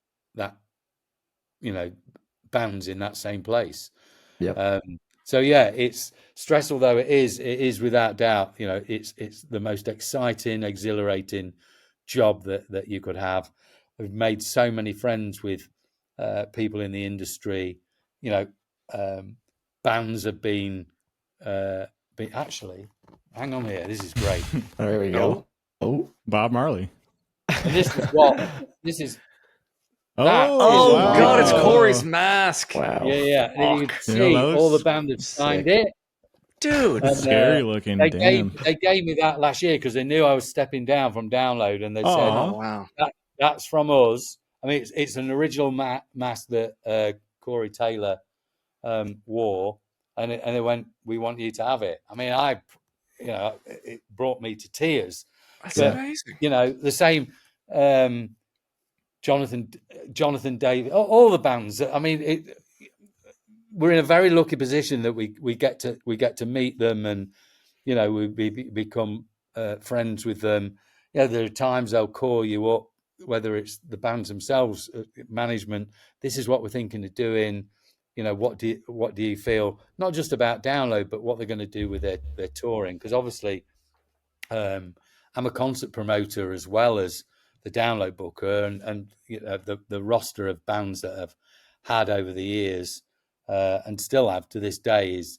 B: bands in that same place.
C: Yeah.
B: So yeah, it's stressful though it is without doubt. It's the most exciting, exhilarating job that you could have. I've made so many friends with people in the industry. Bands have been actually. Hang on here, this is great.
C: There we go. Oh,
D: Bob Marley.
B: And this is.
A: Oh
D: wow.
A: God, it's Corey's mask.
C: wow.
B: Yeah. And you can see
D: that
B: all the
D: looks
B: band that signed
C: sick.
B: it.
A: Dude.
B: And,
D: scary looking.
B: They
D: Damn.
B: gave me that last year because they knew I was stepping down from Download, and they said,
A: Oh wow.
B: That's from us." I mean, it's an original mask that Corey Taylor wore, and they went, "We want you to have it." I mean, it brought me to tears.
A: That's amazing.
B: The same Jonathan Davis, all the bands. I mean, we're in a very lucky position that we get to meet them, and we become friends with them. There are times they'll call you up, whether it's the bands themselves, management. This is what we're thinking of doing. What do you feel? Not just about Download, but what they're going to do with their touring. Because obviously, I'm a concert promoter as well as the Download booker, and the roster of bands that I've had over the years and still have to this day is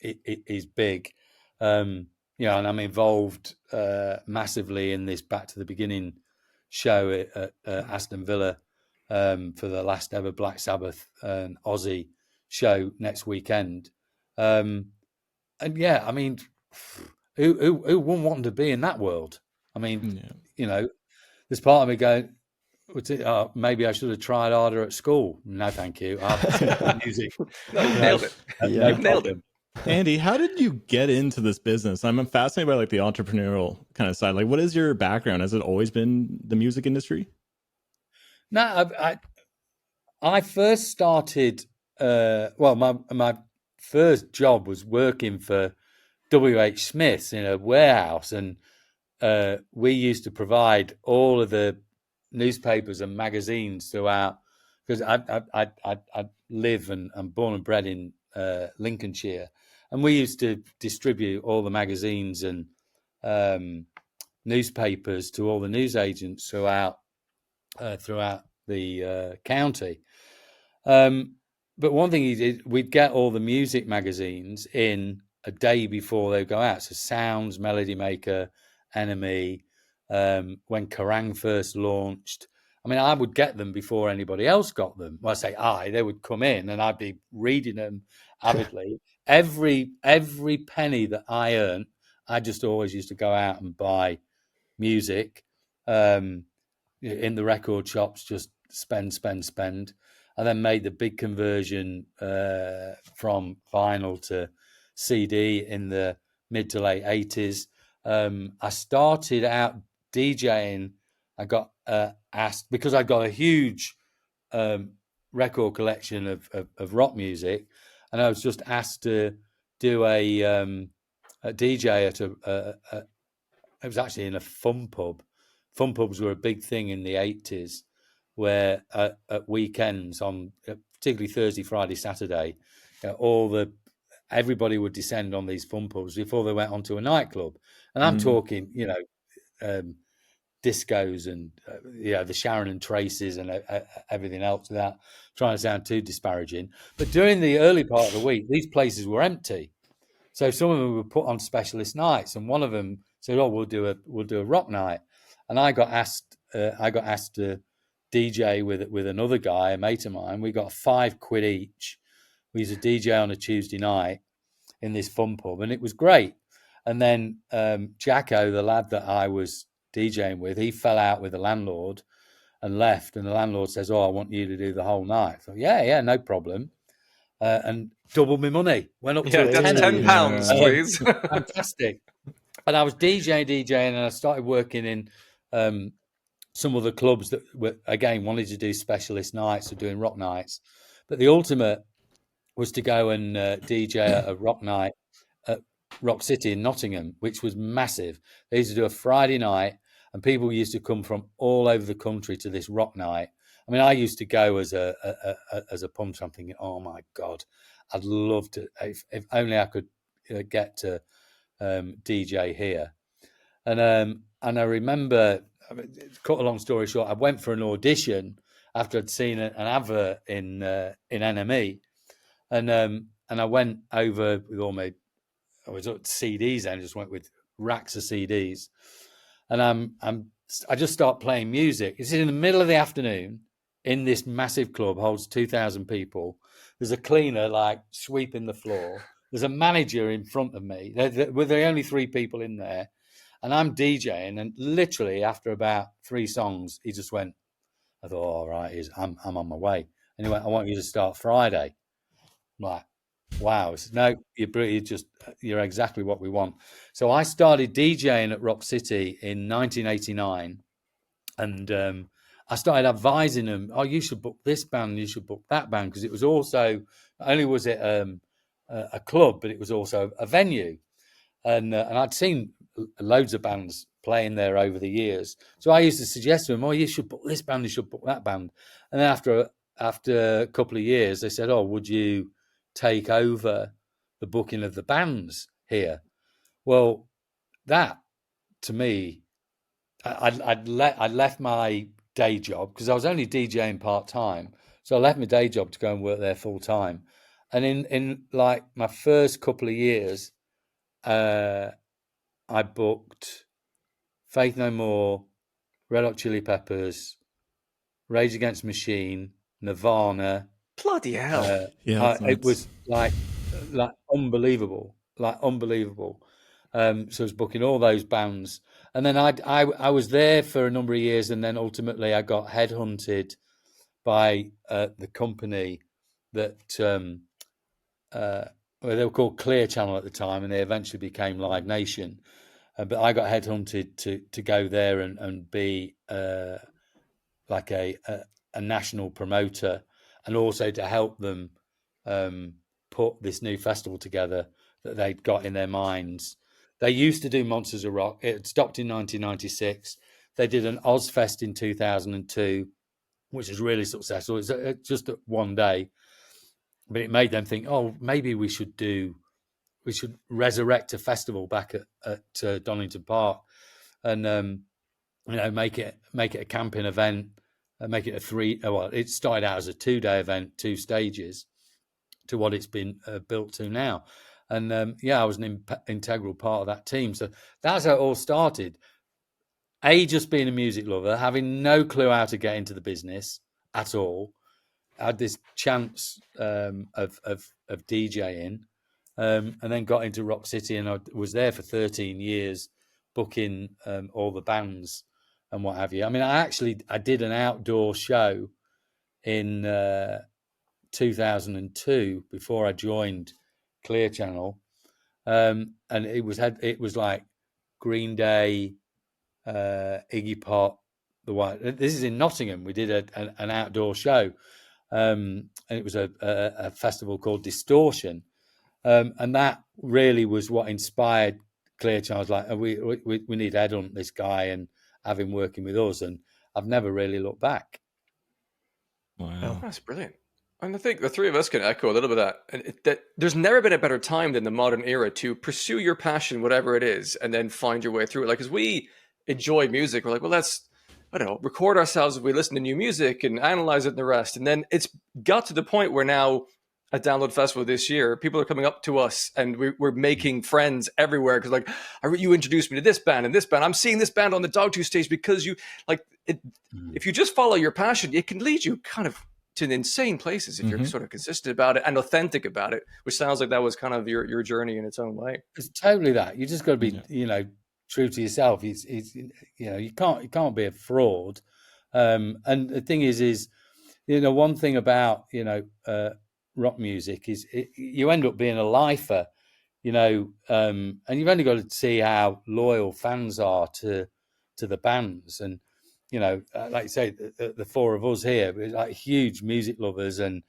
B: is big. And I'm involved massively in this Back to the Beginning show at Aston Villa for the last ever Black Sabbath and Aussie show next weekend. And yeah, I mean, who wouldn't want to be in that world? I mean, there's part of me going, maybe I should have tried harder at school. No, thank you. Music.
A: No, you nailed it.
B: No
A: You've nailed it.
D: Andy, how did you get into this business? I'm fascinated by like the entrepreneurial kind of side. Like, what is your background? Has it always been the music industry?
B: No, I first started. My first job was working for W.H. Smith's in a warehouse, and we used to provide all of the newspapers and magazines throughout. Because I live and I'm born and bred in Lincolnshire, and we used to distribute all the magazines and newspapers to all the newsagents throughout the county. But one thing he did, we'd get all the music magazines in a day before they go out. So Sounds, Melody Maker, Enemy, when Kerrang first launched. I mean, I would get them before anybody else got them. Well, I say they would come in and I'd be reading them avidly. Every penny that I earned, I just always used to go out and buy music in the record shops, just spend. I then made the big conversion from vinyl to CD in the mid to late 80s. I started out DJing. I got asked, because I got a huge record collection of rock music, and I was just asked to do a DJ at it was actually in a fun pub. Fun pubs were a big thing in the 80s, where at weekends, on particularly Thursday, Friday, Saturday, everybody would descend on these fun pubs before they went onto a nightclub. And I'm talking, discos and the Sharon and Traces and everything else, without trying to sound too disparaging. But during the early part of the week, these places were empty. So some of them were put on specialist nights, and one of them said, "Oh, we'll do a rock night." And I got asked to DJ with another guy, a mate of mine. We got £5 each. We used to DJ on a Tuesday night in this fun pub, and it was great. And then Jacko, the lad that I was DJing with, he fell out with the landlord and left. And the landlord says, "Oh, I want you to do the whole night." So yeah, no problem. And doubled my money. Went up to
A: that's £10, please.
B: Fantastic. And I was DJing, and I started working in some of the clubs that wanted to do specialist nights or doing rock nights. But the ultimate was to go and DJ at a rock night at Rock City in Nottingham, which was massive. They used to do a Friday night, and people used to come from all over the country to this rock night. I mean, I used to go as a punter. I'm thinking, oh my God, I'd love to, if only I could get to DJ here. And I remember, cut a long story short, I went for an audition after I'd seen an advert in NME, and I went over with all my, I was at CDs and just went with racks of CDs, and I just start playing music. It's in the middle of the afternoon in this massive club, holds 2,000 people. There's a cleaner like sweeping the floor. There's a manager in front of me. We're the only 3 people in there. And I'm DJing, and literally after about 3 songs, he just went, I thought, all right, I'm on my way. And he went, "I want you to start Friday." I'm like, wow. Said, "No, you're exactly what we want." So I started DJing at Rock City in 1989, and I started advising them, "Oh, you should book this band, you should book that band," because it was also, not only was it a club, but it was also a venue, and I'd seen loads of bands playing there over the years. So I used to suggest to them, "Oh, you should book this band, you should book that band." And then after a couple of years, they said, "Oh, would you take over the booking of the bands here?" Well, that to me, I'd left my day job, because I was only DJing part time. So I left my day job to go and work there full time. And in like my first couple of years, I booked Faith No More, Red Hot Chili Peppers, Rage Against the Machine, Nirvana.
A: Bloody hell.
D: Yeah, that's
B: It
D: nuts.
B: was like unbelievable, like unbelievable. So I was booking all those bands, and then I was there for a number of years, and then ultimately I got headhunted by the company that well, they were called Clear Channel at the time, and they eventually became Live Nation. But I got headhunted to go there and be like a national promoter, and also to help them put this new festival together that they'd got in their minds. They used to do Monsters of Rock. It had stopped in 1996. They did an Ozfest in 2002, which was really successful. It's just one day, but it made them think, oh, maybe we should resurrect a festival back at Donington Park, and make it a camping event, make it a three. Well, it started out as a 2-day event, 2 stages, to what it's been built to now. And I was an integral part of that team. So that's how it all started. Just being a music lover, having no clue how to get into the business at all. I had this chance of DJing, and then got into Rock City, and I was there for 13 years, booking all the bands and what have you. I mean, I did an outdoor show in 2002 before I joined Clear Channel, and it was like Green Day, Iggy Pop, the White. This is in Nottingham. We did an outdoor show, and it was a festival called Distortion, and that really was what inspired Clear Channel. Like, we need to head on this guy and have him working with us, and I've never really looked back.
D: Wow.
A: That's brilliant. And I think the three of us can echo a little bit of that. And that there's never been a better time than the modern era to pursue your passion, whatever it is, and then find your way through it. Like, as we enjoy music, we're like, well, let's, I don't know, record ourselves if we listen to new music and analyze it and the rest. And then it's got to the point where now at Download Festival this year, people are coming up to us and we're making friends everywhere because, like, you introduced me to this band and this band. I'm seeing this band on the Dogtooth stage because you, like, it. If you just follow your passion, it can lead you kind of to insane places if you're sort of consistent about it and authentic about it, which sounds like that was kind of your journey in its own way.
B: It's totally that. You just got to be, true to yourself. It's you can't be a fraud. And the thing is, one thing about, rock music is you end up being a lifer, and you've only got to see how loyal fans are to the bands. And, like you say, the four of us here, we're like huge music lovers, and,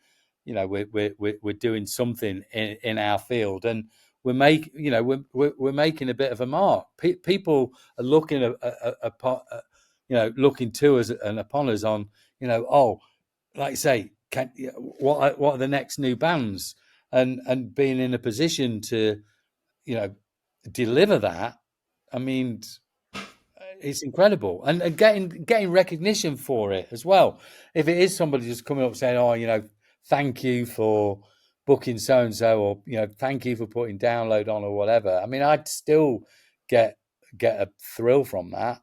B: we're doing something in our field, and we're making a bit of a mark. People are looking looking to us and upon us on, like you say, what are the next new bands, and being in a position to, deliver that. I mean, it's incredible, and getting recognition for it as well. If it is somebody just coming up saying, "Oh, thank you for booking so and so," or "Thank you for putting Download on," or whatever. I mean, I'd still get a thrill from that,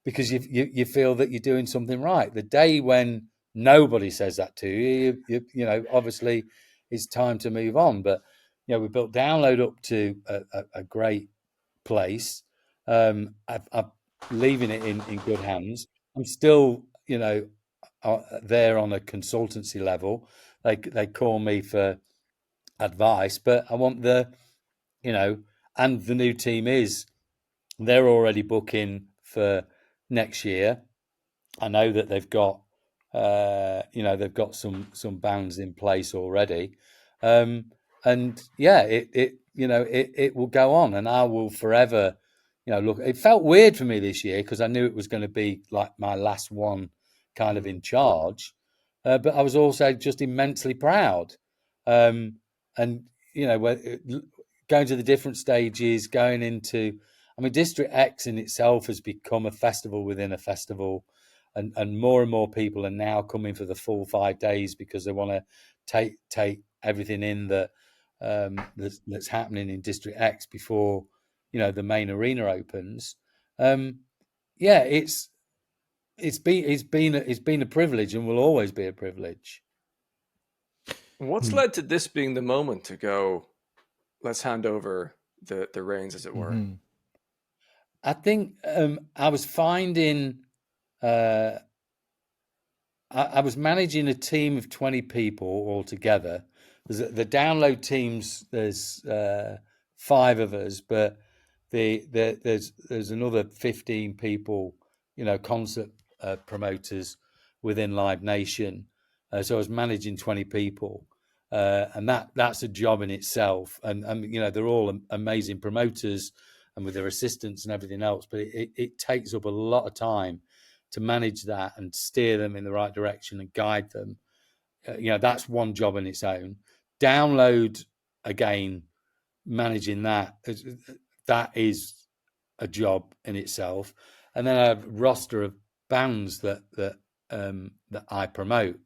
B: because you feel that you're doing something right. The day when nobody says that to you, obviously it's time to move on. But we built Download up to a great place. I'm leaving it in good hands. I'm still, there on a consultancy level. They call me for advice, but I want and the new team they're already booking for next year. I know that they've got, some bands in place already, and it will go on, and I will forever, look. It felt weird for me this year because I knew it was going to be like my last one, kind of in charge, but I was also just immensely proud, and going to the different stages, going into. I mean, District X in itself has become a festival within a festival, and more people are now coming for the full 5 days because they want to take everything in that's happening in District X before the main arena opens. Yeah, it's been a privilege and will always be a privilege.
A: What's led to this being the moment to go, let's hand over the reins, as it were?
D: Mm-hmm.
B: I think I was finding I was managing a team of 20 people altogether. The download teams, there's 5 of us, but there's another 15 people, concert promoters within Live Nation. So I was managing 20 people, and that's a job in itself. And they're all amazing promoters, and with their assistants and everything else. But it takes up a lot of time to manage that and steer them in the right direction and guide them. That's one job in its own. Download, again, managing that is a job in itself. And then I have a roster of bands that I promote.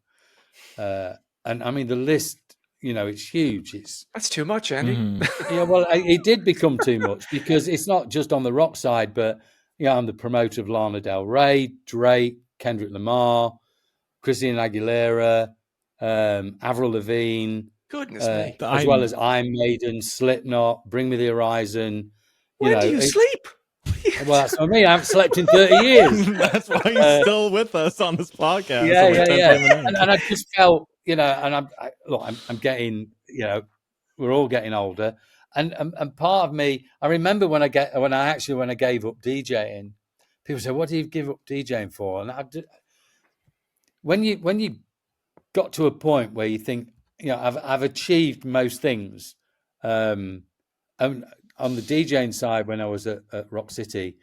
B: And I mean, the list, it's huge.
A: That's too much, Andy.
D: Mm-hmm.
B: Yeah, well, it did become too much because it's not just on the rock side, but I'm the promoter of Lana Del Rey, Drake, Kendrick Lamar, Christina Aguilera, Avril Lavigne,
A: Goodness me.
B: as well as Iron Maiden, Slipknot, Bring Me the Horizon.
A: When do you sleep?
B: Well, that's what I mean. I haven't slept in 30 years.
D: That's why he's still with us on this podcast.
B: Yeah. And I just felt, and I'm getting, we're all getting older. And part of me, I remember when I gave up DJing, people say, "What do you give up DJing for?" And when you got to a point where you think, I've achieved most things, and on the DJing side, when I was at Rock City,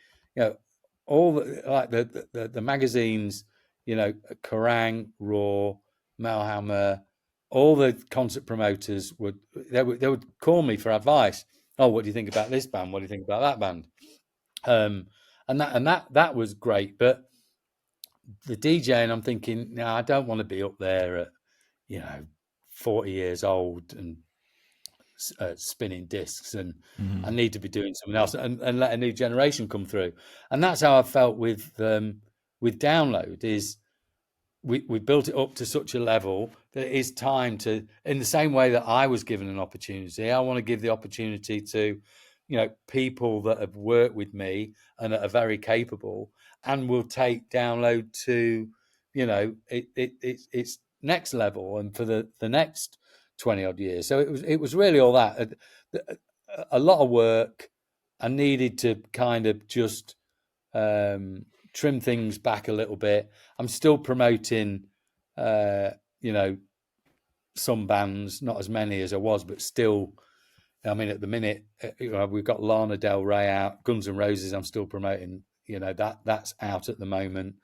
B: all the magazines, Kerrang, Raw, Melhammer, all the concert promoters would call me for advice. Oh, what do you think about this band? What do you think about that band? And that was great. But the DJing, I'm thinking, no, I don't want to be up there at 40 years old and spinning discs, and I need to be doing something else and let a new generation come through. And that's how I felt with Download. Is we built it up to such a level that it is time to, in the same way that I was given an opportunity, I want to give the opportunity to people that have worked with me and that are very capable and will take Download to it's next level and for the next 20 odd years. So it was really all that, a lot of work. I needed to kind of just trim things back a little bit. I'm still promoting some bands, not as many as I was, but still, I mean, at the minute, we've got Lana Del Rey out, Guns N' Roses I'm still promoting, that's out at the moment.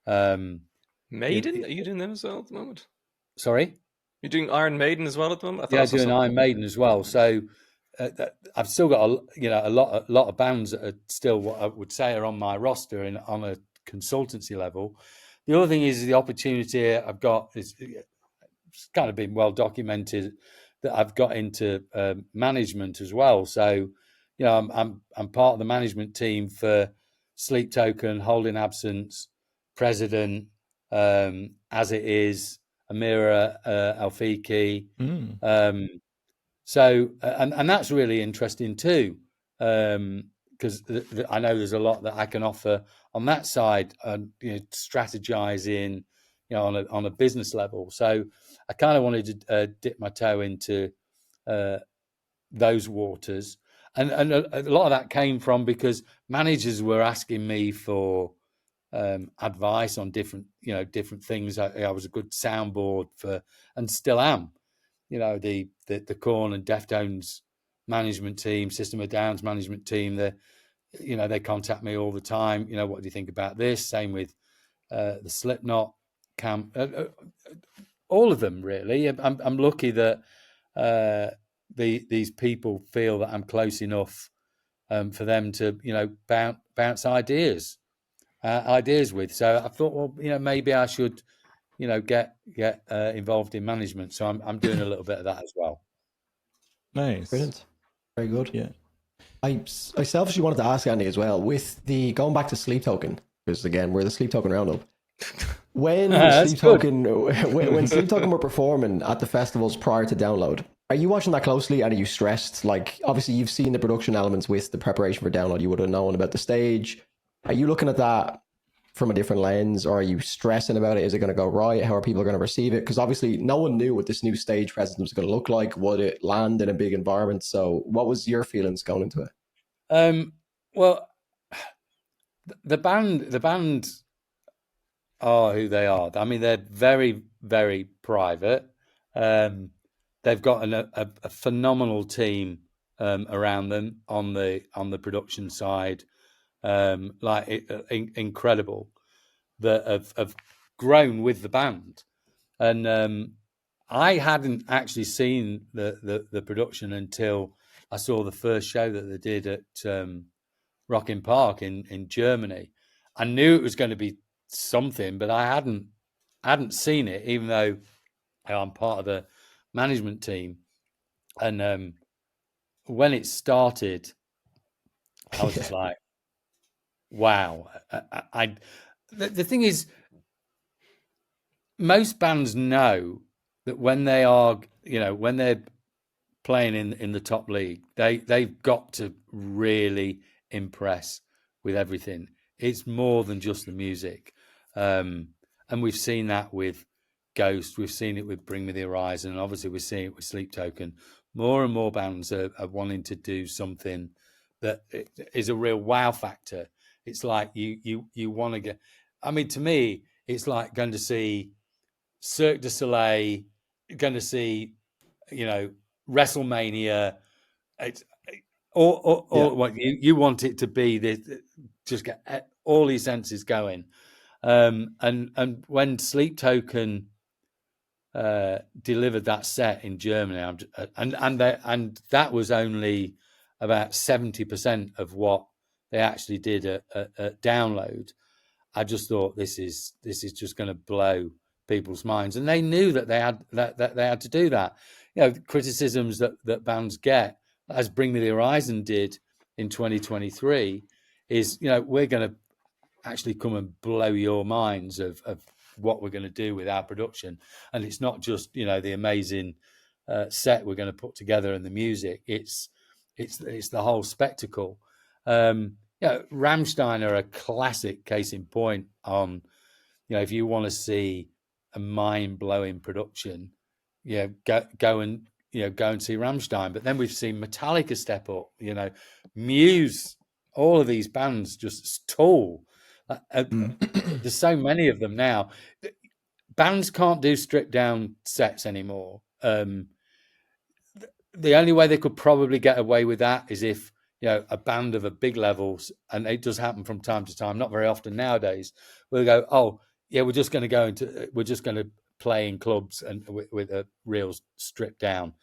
A: Maiden? Are you doing them as well at the moment?
B: Sorry?
A: You're doing Iron Maiden as well at the moment?
B: I'm doing Iron Maiden as well. So I've still got a lot of bands that are still what I would say are on my roster and on a consultancy level. The other thing is the opportunity I've got is it's kind of been well documented that I've got into management as well. So I'm part of the management team for Sleep Token, Holding Absence, President, As It Is, Amira Alfiki. So and that's really interesting too, because I know there's a lot that I can offer on that side, strategizing, on a business level. So I kind of wanted to dip my toe into those waters, and a lot of that came from because managers were asking me for advice on different things. I was a good soundboard for, and still am. The Korn and Deftones management team, System of Down's management team, they contact me all the time. What do you think about this? Same with the Slipknot camp. All of them, really. I'm lucky that these people feel that I'm close enough for them to bounce ideas with. So I thought, well, maybe I should get involved in management. So I'm doing a little bit of that as well.
D: Nice.
C: Brilliant. Very good.
D: Yeah.
C: I selfishly wanted to ask Andy as well, with the going back to Sleep Token, because again, we're the Sleep Token Roundup. When Sleep Token when Sleep Token were performing at the festivals prior to Download, are you watching that closely, and are you stressed? Like, obviously you've seen the production elements with the preparation for Download, you would have known about the stage. Are you looking at that from a different lens, or are you stressing about it? Is it going to go right? How are people going to receive it? Because obviously no one knew what this new stage presence was going to look like. Would it land in a big environment? So what was your feelings going into it?
B: Well, the band are who they are. I mean, they're very, very private. They've got a phenomenal team around them on the production side, incredible, that have grown with the band. And I hadn't actually seen the production until I saw the first show that they did at Rockin' Park in Germany. I knew it was going to be something, but I hadn't seen it, even though I'm part of the management team. And when it started, I was just like, wow. The thing is, most bands know that when they are, when they're playing in the top league, they've got to really impress with everything. It's more than just the music. And we've seen that with Ghost. We've seen it with Bring Me the Horizon. And obviously we're seeing it with Sleep Token. More and more bands are wanting to do something that is a real wow factor. It's like you want to get... I mean, to me, it's like going to see Cirque du Soleil, going to see, WrestleMania. It's what you want it to be. This, just get all these senses going. And when Sleep Token delivered that set in Germany, and that was only about 70% of what they actually did at Download. I just thought this is just going to blow people's minds, and they knew that they had to do that. Criticisms that bands get, as Bring Me the Horizon did in 2023, is we're going to actually come and blow your minds of what we're going to do with our production, and it's not just the amazing set we're going to put together and the music. It's the whole spectacle. Rammstein are a classic case in point on, if you want to see a mind-blowing production, go and see Rammstein. But then we've seen Metallica step up, Muse, all of these bands just tall. There's so many of them now. Bands can't do stripped down sets anymore. The only way they could probably get away with that is if a band of a big levels, and it does happen from time to time, not very often nowadays, we'll go, oh yeah, we're just going to play in clubs and with a real stripped down.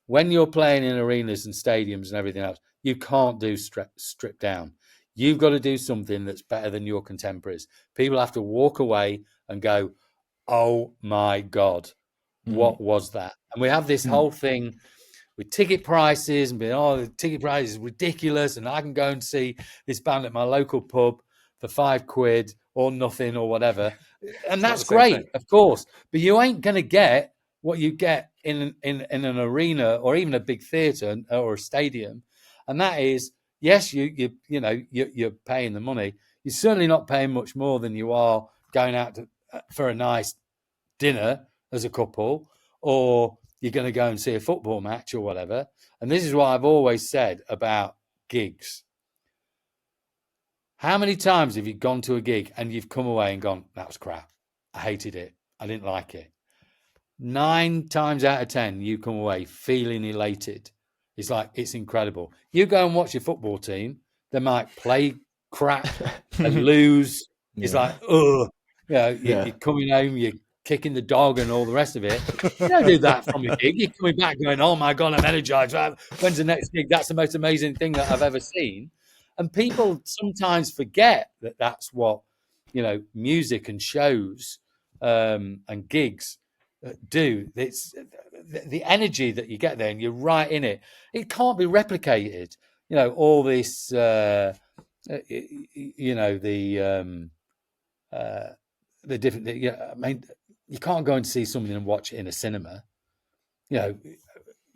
B: When you're playing in arenas and stadiums and everything else, you can't do stripped down. You've got to do something that's better than your contemporaries. People have to walk away and go, oh my God, what was that? And we have this whole thing with ticket prices and being, the ticket price is ridiculous, and I can go and see this band at my local pub for £5 or nothing or whatever. And that's great, of course. But you ain't going to get what you get in an arena or even a big theatre or a stadium. And that is, yes, you're paying the money. You're certainly not paying much more than you are going out for a nice dinner as a couple, or you're going to go and see a football match or whatever. And this is what I've always said about gigs. How many times have you gone to a gig and you've come away and gone, that was crap, I hated it, I didn't like it? 9 times out of 10, you come away feeling elated. It's like, it's incredible. You go and watch your football team, they might play crap and lose. It's like, you're coming home, you're kicking the dog and all the rest of it. You don't do that from a gig. You're coming back going, oh my God, I'm energized. When's the next gig? That's the most amazing thing that I've ever seen. And people sometimes forget that that's what, music and shows and gigs do. It's the energy that you get there, and you're right in it. It can't be replicated. All this, the different. I mean, you can't go and see something and watch it in a cinema.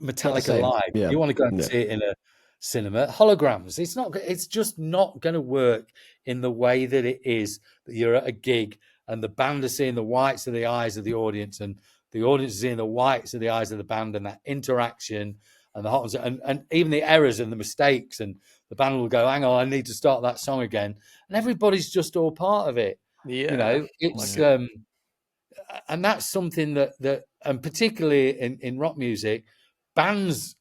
B: Metallica live.
C: Yeah.
B: You want to go and see it in a cinema. Holograms. It's not. It's just not going to work in the way that it is that you're at a gig and the band are seeing the whites of the eyes of the audience, and the audience is seeing the whites of the eyes of the band, and that interaction and the hot ones, and even the errors and the mistakes, and the band will go, "Hang on, I need to start that song again," and everybody's just all part of it.
A: Yeah,
B: It's and that's something that and particularly in rock music, bands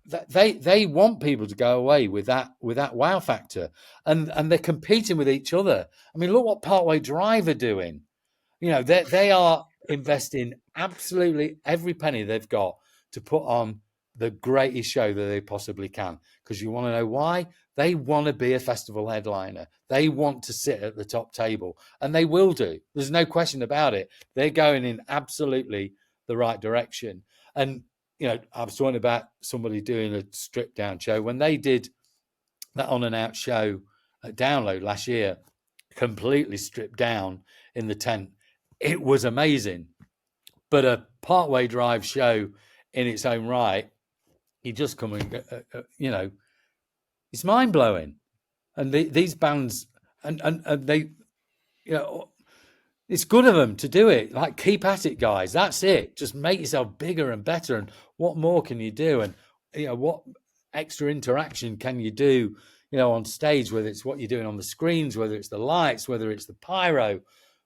B: that they want people to go away with that wow factor, and they're competing with each other. I mean, look what Partway Drive are doing. They are investing absolutely every penny they've got to put on the greatest show that they possibly can. Because you want to know why? They want to be a festival headliner. They want to sit at the top table, and they will do. There's no question about it. They're going in absolutely the right direction. And, I was talking about somebody doing a stripped down show. When they did that on and out show at Download last year, completely stripped down in the tent, it was amazing. But a Partway Drive show in its own right, you just come and, it's mind blowing. And these bands, and they, it's good of them to do it. Like, keep at it, guys. That's it. Just make yourself bigger and better. And what more can you do? And what extra interaction can you do? On stage, whether it's what you're doing on the screens, whether it's the lights, whether it's the pyro,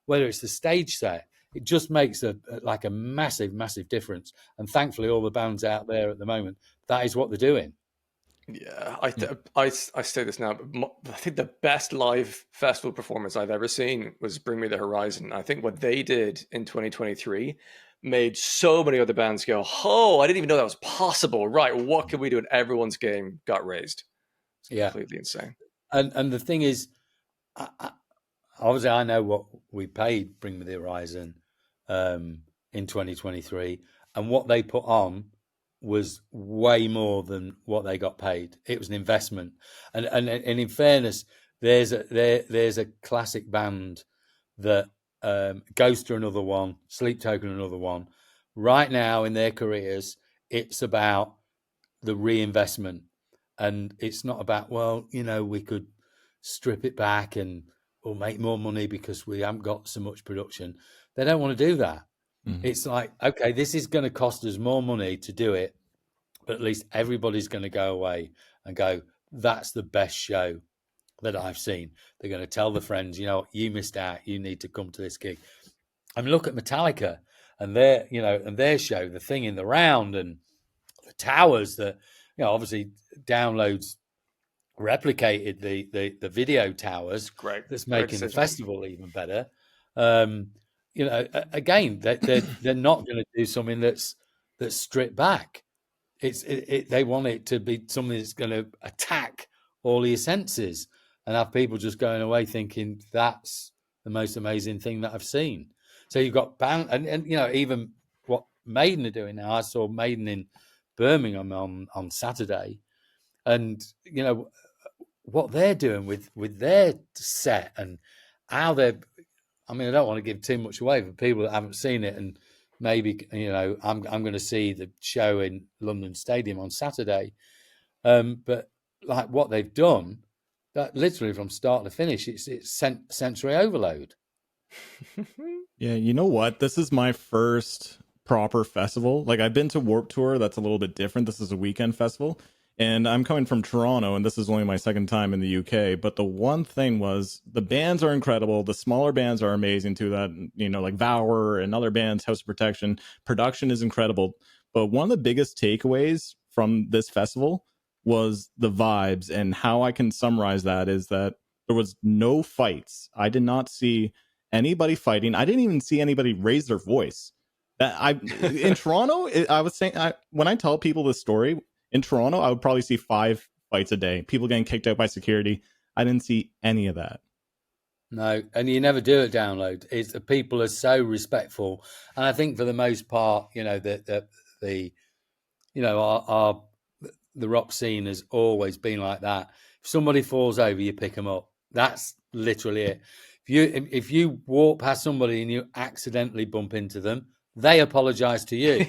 B: whether it's the stage set. It just makes a massive, massive difference. And thankfully, all the bands out there at the moment, that is what they're doing.
A: Yeah, I say this now, but I think the best live festival performance I've ever seen was Bring Me the Horizon. I think what they did in 2023 made so many other bands go, "Oh, I didn't even know that was possible." Right, what can we do? And everyone's game got raised. It's completely insane.
B: And the thing is, obviously, I know what we paid Bring Me the Horizon in 2023, and what they put on was way more than what they got paid. It was an investment, and in fairness, there's a classic band that Ghost are another one, Sleep Token another one. Right now in their careers, it's about the reinvestment, and it's not about, we could strip it back and we'll make more money because we haven't got so much production. They don't want to do that. Mm-hmm. It's like, okay, this is going to cost us more money to do it, but at least everybody's going to go away and go, that's the best show that I've seen. They're going to tell the friends, you missed out. You need to come to this gig. I mean, look at Metallica and their show, The Thing in the Round, and the towers that, obviously Downloads replicated the video towers.
A: Great.
B: That's making the festival even better. Again, they're not going to do something that's stripped back. They want it to be something that's going to attack all your senses and have people just going away thinking that's the most amazing thing that I've seen. So you've got band and even what Maiden are doing now. I saw Maiden in Birmingham on Saturday, and what they're doing with their set and how they're. I mean, I don't want to give too much away for people that haven't seen it, and maybe I'm going to see the show in London Stadium on Saturday, but like what they've done, that literally from start to finish, it's sensory overload.
D: Yeah, you know what? This is my first proper festival. Like, I've been to Warped Tour. That's a little bit different. This is a weekend festival. And I'm coming from Toronto, and this is only my second time in the UK. But the one thing was, the bands are incredible. The smaller bands are amazing too. That, like Vower and other bands, House of Protection. Production is incredible. But one of the biggest takeaways from this festival was the vibes. And how I can summarize that is that there was no fights. I did not see anybody fighting. I didn't even see anybody raise their voice. In Toronto, I was saying, when I tell people this story, in Toronto, I would probably see 5 fights a day. People getting kicked out by security. I didn't see any of that.
B: No, and you never do it download. It's the people are so respectful, and I think for the most part, you know, the you know our the rock scene has always been like that. If somebody falls over, you pick them up. That's literally it. If you walk past somebody and you accidentally bump into them, they apologize to you.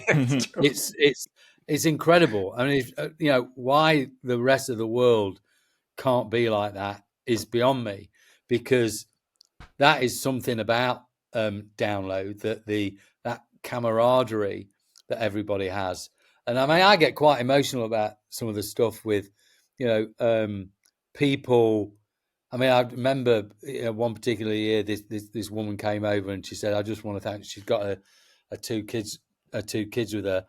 B: It's incredible. I mean, you know, why the rest of the world can't be like that is beyond me, because that is something about download, that camaraderie that everybody has. And I mean, I get quite emotional about some of the stuff with, you know, people. I mean, I remember, you know, one particular year, this woman came over and she said, "I just want to thank." She's got her two kids with her.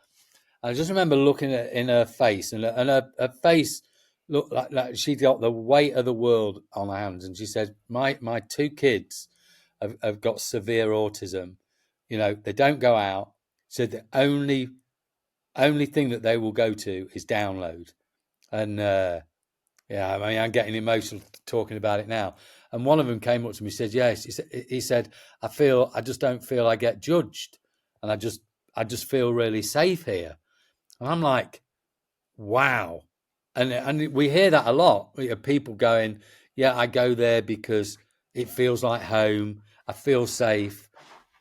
B: I just remember looking in her face, and her face looked like she got the weight of the world on her hands. And she said, "My two kids have got severe autism. You know, they don't go out." She said the only thing that they will go to is download. And yeah, I mean, I'm getting emotional talking about it now. And one of them came up to me and said, "Yes," he said, I just don't feel I get judged, and I just feel really safe here." And I'm like, wow. And we hear that a lot. We have people going, "Yeah, I go there because it feels like home. I feel safe.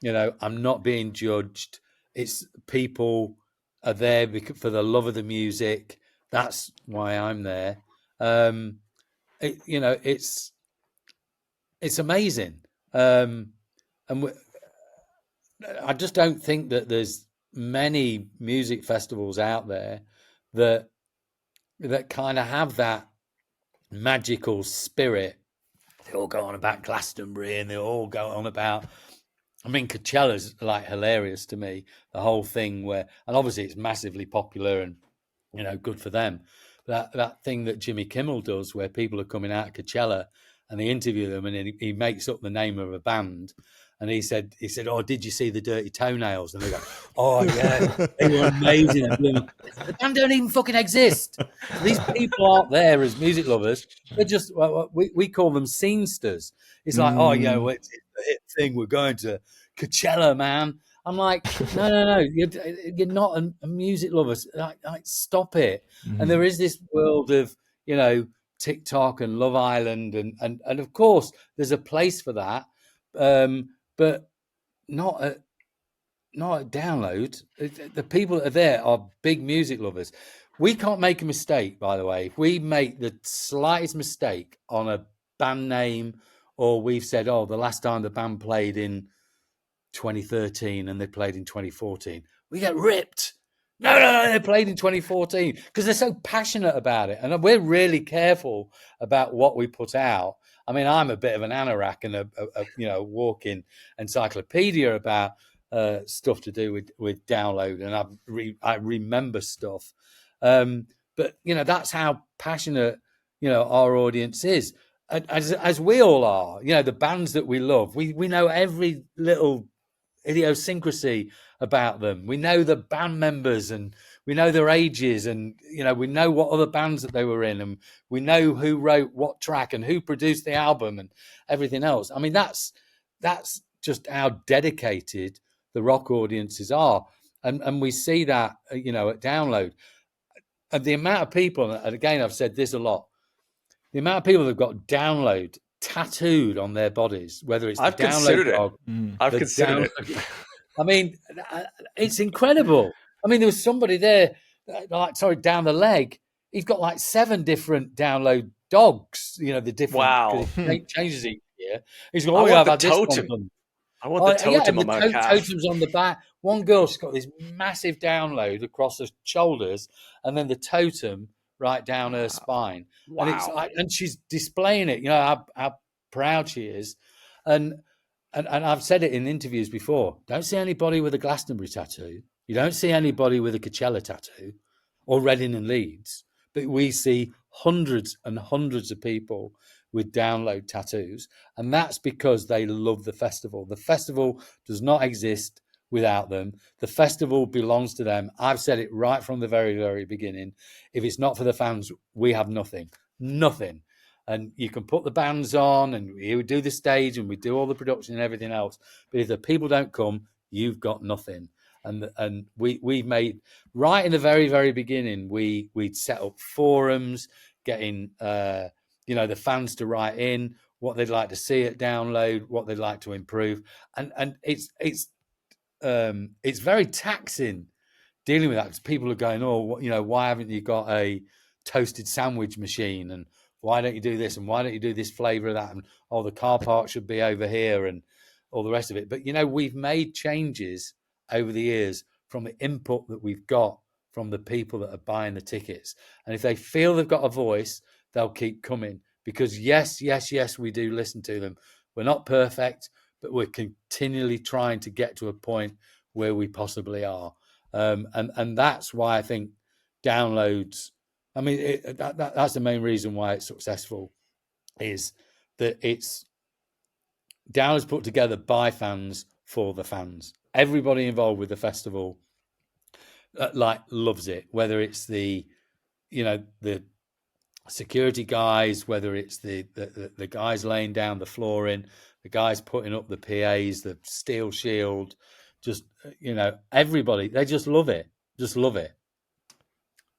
B: You know, I'm not being judged. It's people are there for the love of the music. That's why I'm there." You know, it's amazing. And I just don't think that there's many music festivals out there that kind of have that magical spirit. They all go on about Glastonbury, and they all go on about. I mean, Coachella's like hilarious to me. The whole thing where, and obviously it's massively popular, and you know, good for them. That thing that Jimmy Kimmel does, where people are coming out of Coachella and they interview them, and he makes up the name of a band. And he said, "Oh, did you see the Dirty Toenails?" And they go, "Oh yeah, they were amazing." The band don't even fucking exist. So these people aren't there as music lovers. They're just, well, we call them scenesters. It's like, "Oh, you know, it's the hit thing. We're going to Coachella, man." I'm like, no. You're not a music lover. Like, stop it. And there is this world of, you know, TikTok and Love Island, and of course there's a place for that, but not at download. The people that are there are big music lovers. We can't make a mistake, by the way. If we make the slightest mistake on a band name, or we've said, "Oh, the last time the band played in 2013 and they played in 2014," we get ripped. No, they played in 2014, because they're so passionate about it. And we're really careful about what we put out. I mean, I'm a bit of an anorak and a you know, walking encyclopedia about stuff to do with download, and I remember stuff. But you know, that's how passionate, you know, our audience is, as we all are. You know, the bands that we love, we know every little idiosyncrasy about them. We know the band members, and we know their ages, and you know, we know what other bands that they were in, and we know who wrote what track and who produced the album and everything else. I mean, that's just how dedicated the rock audiences are, and we see that, you know, at download. And the amount of people, and again, I've said this a lot, the amount of people that've got download tattooed on their bodies, whether it's
A: I've
B: the download
A: considered it.
B: dog,
A: I've considered it.
B: I mean, it's incredible. I mean, there was somebody there, like, sorry, down the leg. He's got like 7 different download dogs. You know, the different,
A: Wow.
B: because it changes each year. He's going,
A: I
B: "Oh yeah,
A: want
B: I've
A: the
B: had this one
A: totem.
B: done."
A: I want the totem on my calf.
B: Totem's on the back. One girl, she's got this massive download across her shoulders, and then the totem right down her spine.
A: Wow.
B: And it's like, and she's displaying it. You know how proud she is, and I've said it in interviews before. Don't see anybody with a Glastonbury tattoo. You don't see anybody with a Coachella tattoo, or Reading and Leeds, but we see hundreds and hundreds of people with download tattoos, and that's because they love the festival. The festival does not exist without them. The festival belongs to them. I've said it right from the very, very beginning. If it's not for the fans, we have nothing. And you can put the bands on, and we would do the stage, and we do all the production and everything else. But if the people don't come, you've got nothing. And we've made, right in the very, very beginning, we'd set up forums, getting the fans to write in what they'd like to see at Download, what they'd like to improve, and it's very taxing dealing with that, because people are going, why haven't you got a toasted sandwich machine, and why don't you do this, and why don't you do this flavor of that, and the car park should be over here, and all the rest of it. But we've made changes over the years from the input that we've got from the people that are buying the tickets, and if they feel they've got a voice, they'll keep coming, because yes, we do listen to them. We're not perfect, but we're continually trying to get to a point where we possibly are. And that's why I think Downloads, I mean, that's the main reason why it's successful, is that it's Downloads put together by fans for the fans. Everybody involved with the festival loves it, whether it's the security guys, whether it's the guys laying down the flooring, the guys putting up the PAs, the steel shield, just everybody, they just love it.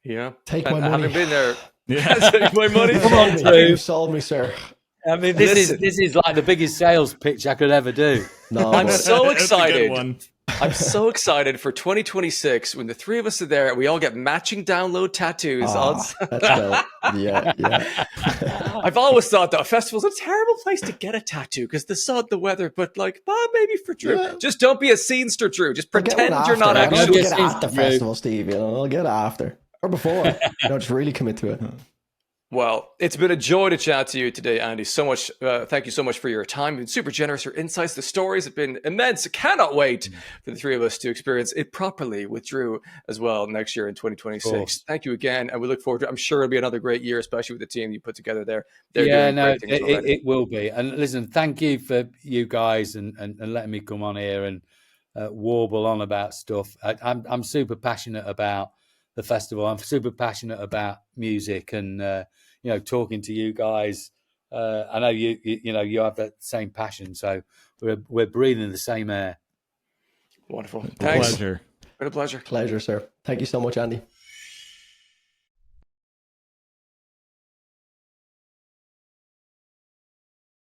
A: Yeah,
C: Take my money.
A: Having been there, take my money.
C: Come on, Drew. You sold me, sir.
B: I mean, this is like the biggest sales pitch I could ever do.
C: No,
A: I'm so
D: That's a
A: excited.
D: good one.
A: I'm so excited for 2026 when the three of us are there and we all get matching Download tattoos.
C: Let's go. Yeah.
A: I've always thought that a festival's a terrible place to get a tattoo because the sun, the weather, but maybe for Drew.
C: Yeah.
A: Just don't be a scenester, Drew. Just pretend you're not
C: I'll
A: actually.
C: get at the festival, Steve. I'll get after or before. Just really commit to it.
A: Well, it's been a joy to chat to you today, Andy. So much. Thank you so much for your time. You've been super generous. Your insights, the stories have been immense. I cannot wait for the three of us to experience it properly with Drew as well next year in 2026. Thank you again. And we look forward to it. I'm sure it'll be another great year, especially with the team you put together there.
B: It will be. And listen, thank you for you guys and letting me come on here and warble on about stuff. I'm super passionate about the festival. I'm super passionate about music and, talking to you guys. I know you have that same passion. So we're breathing the same air.
A: Wonderful.
D: Thanks. Pleasure.
A: Been a pleasure.
C: Pleasure, sir. Thank you so much, Andy.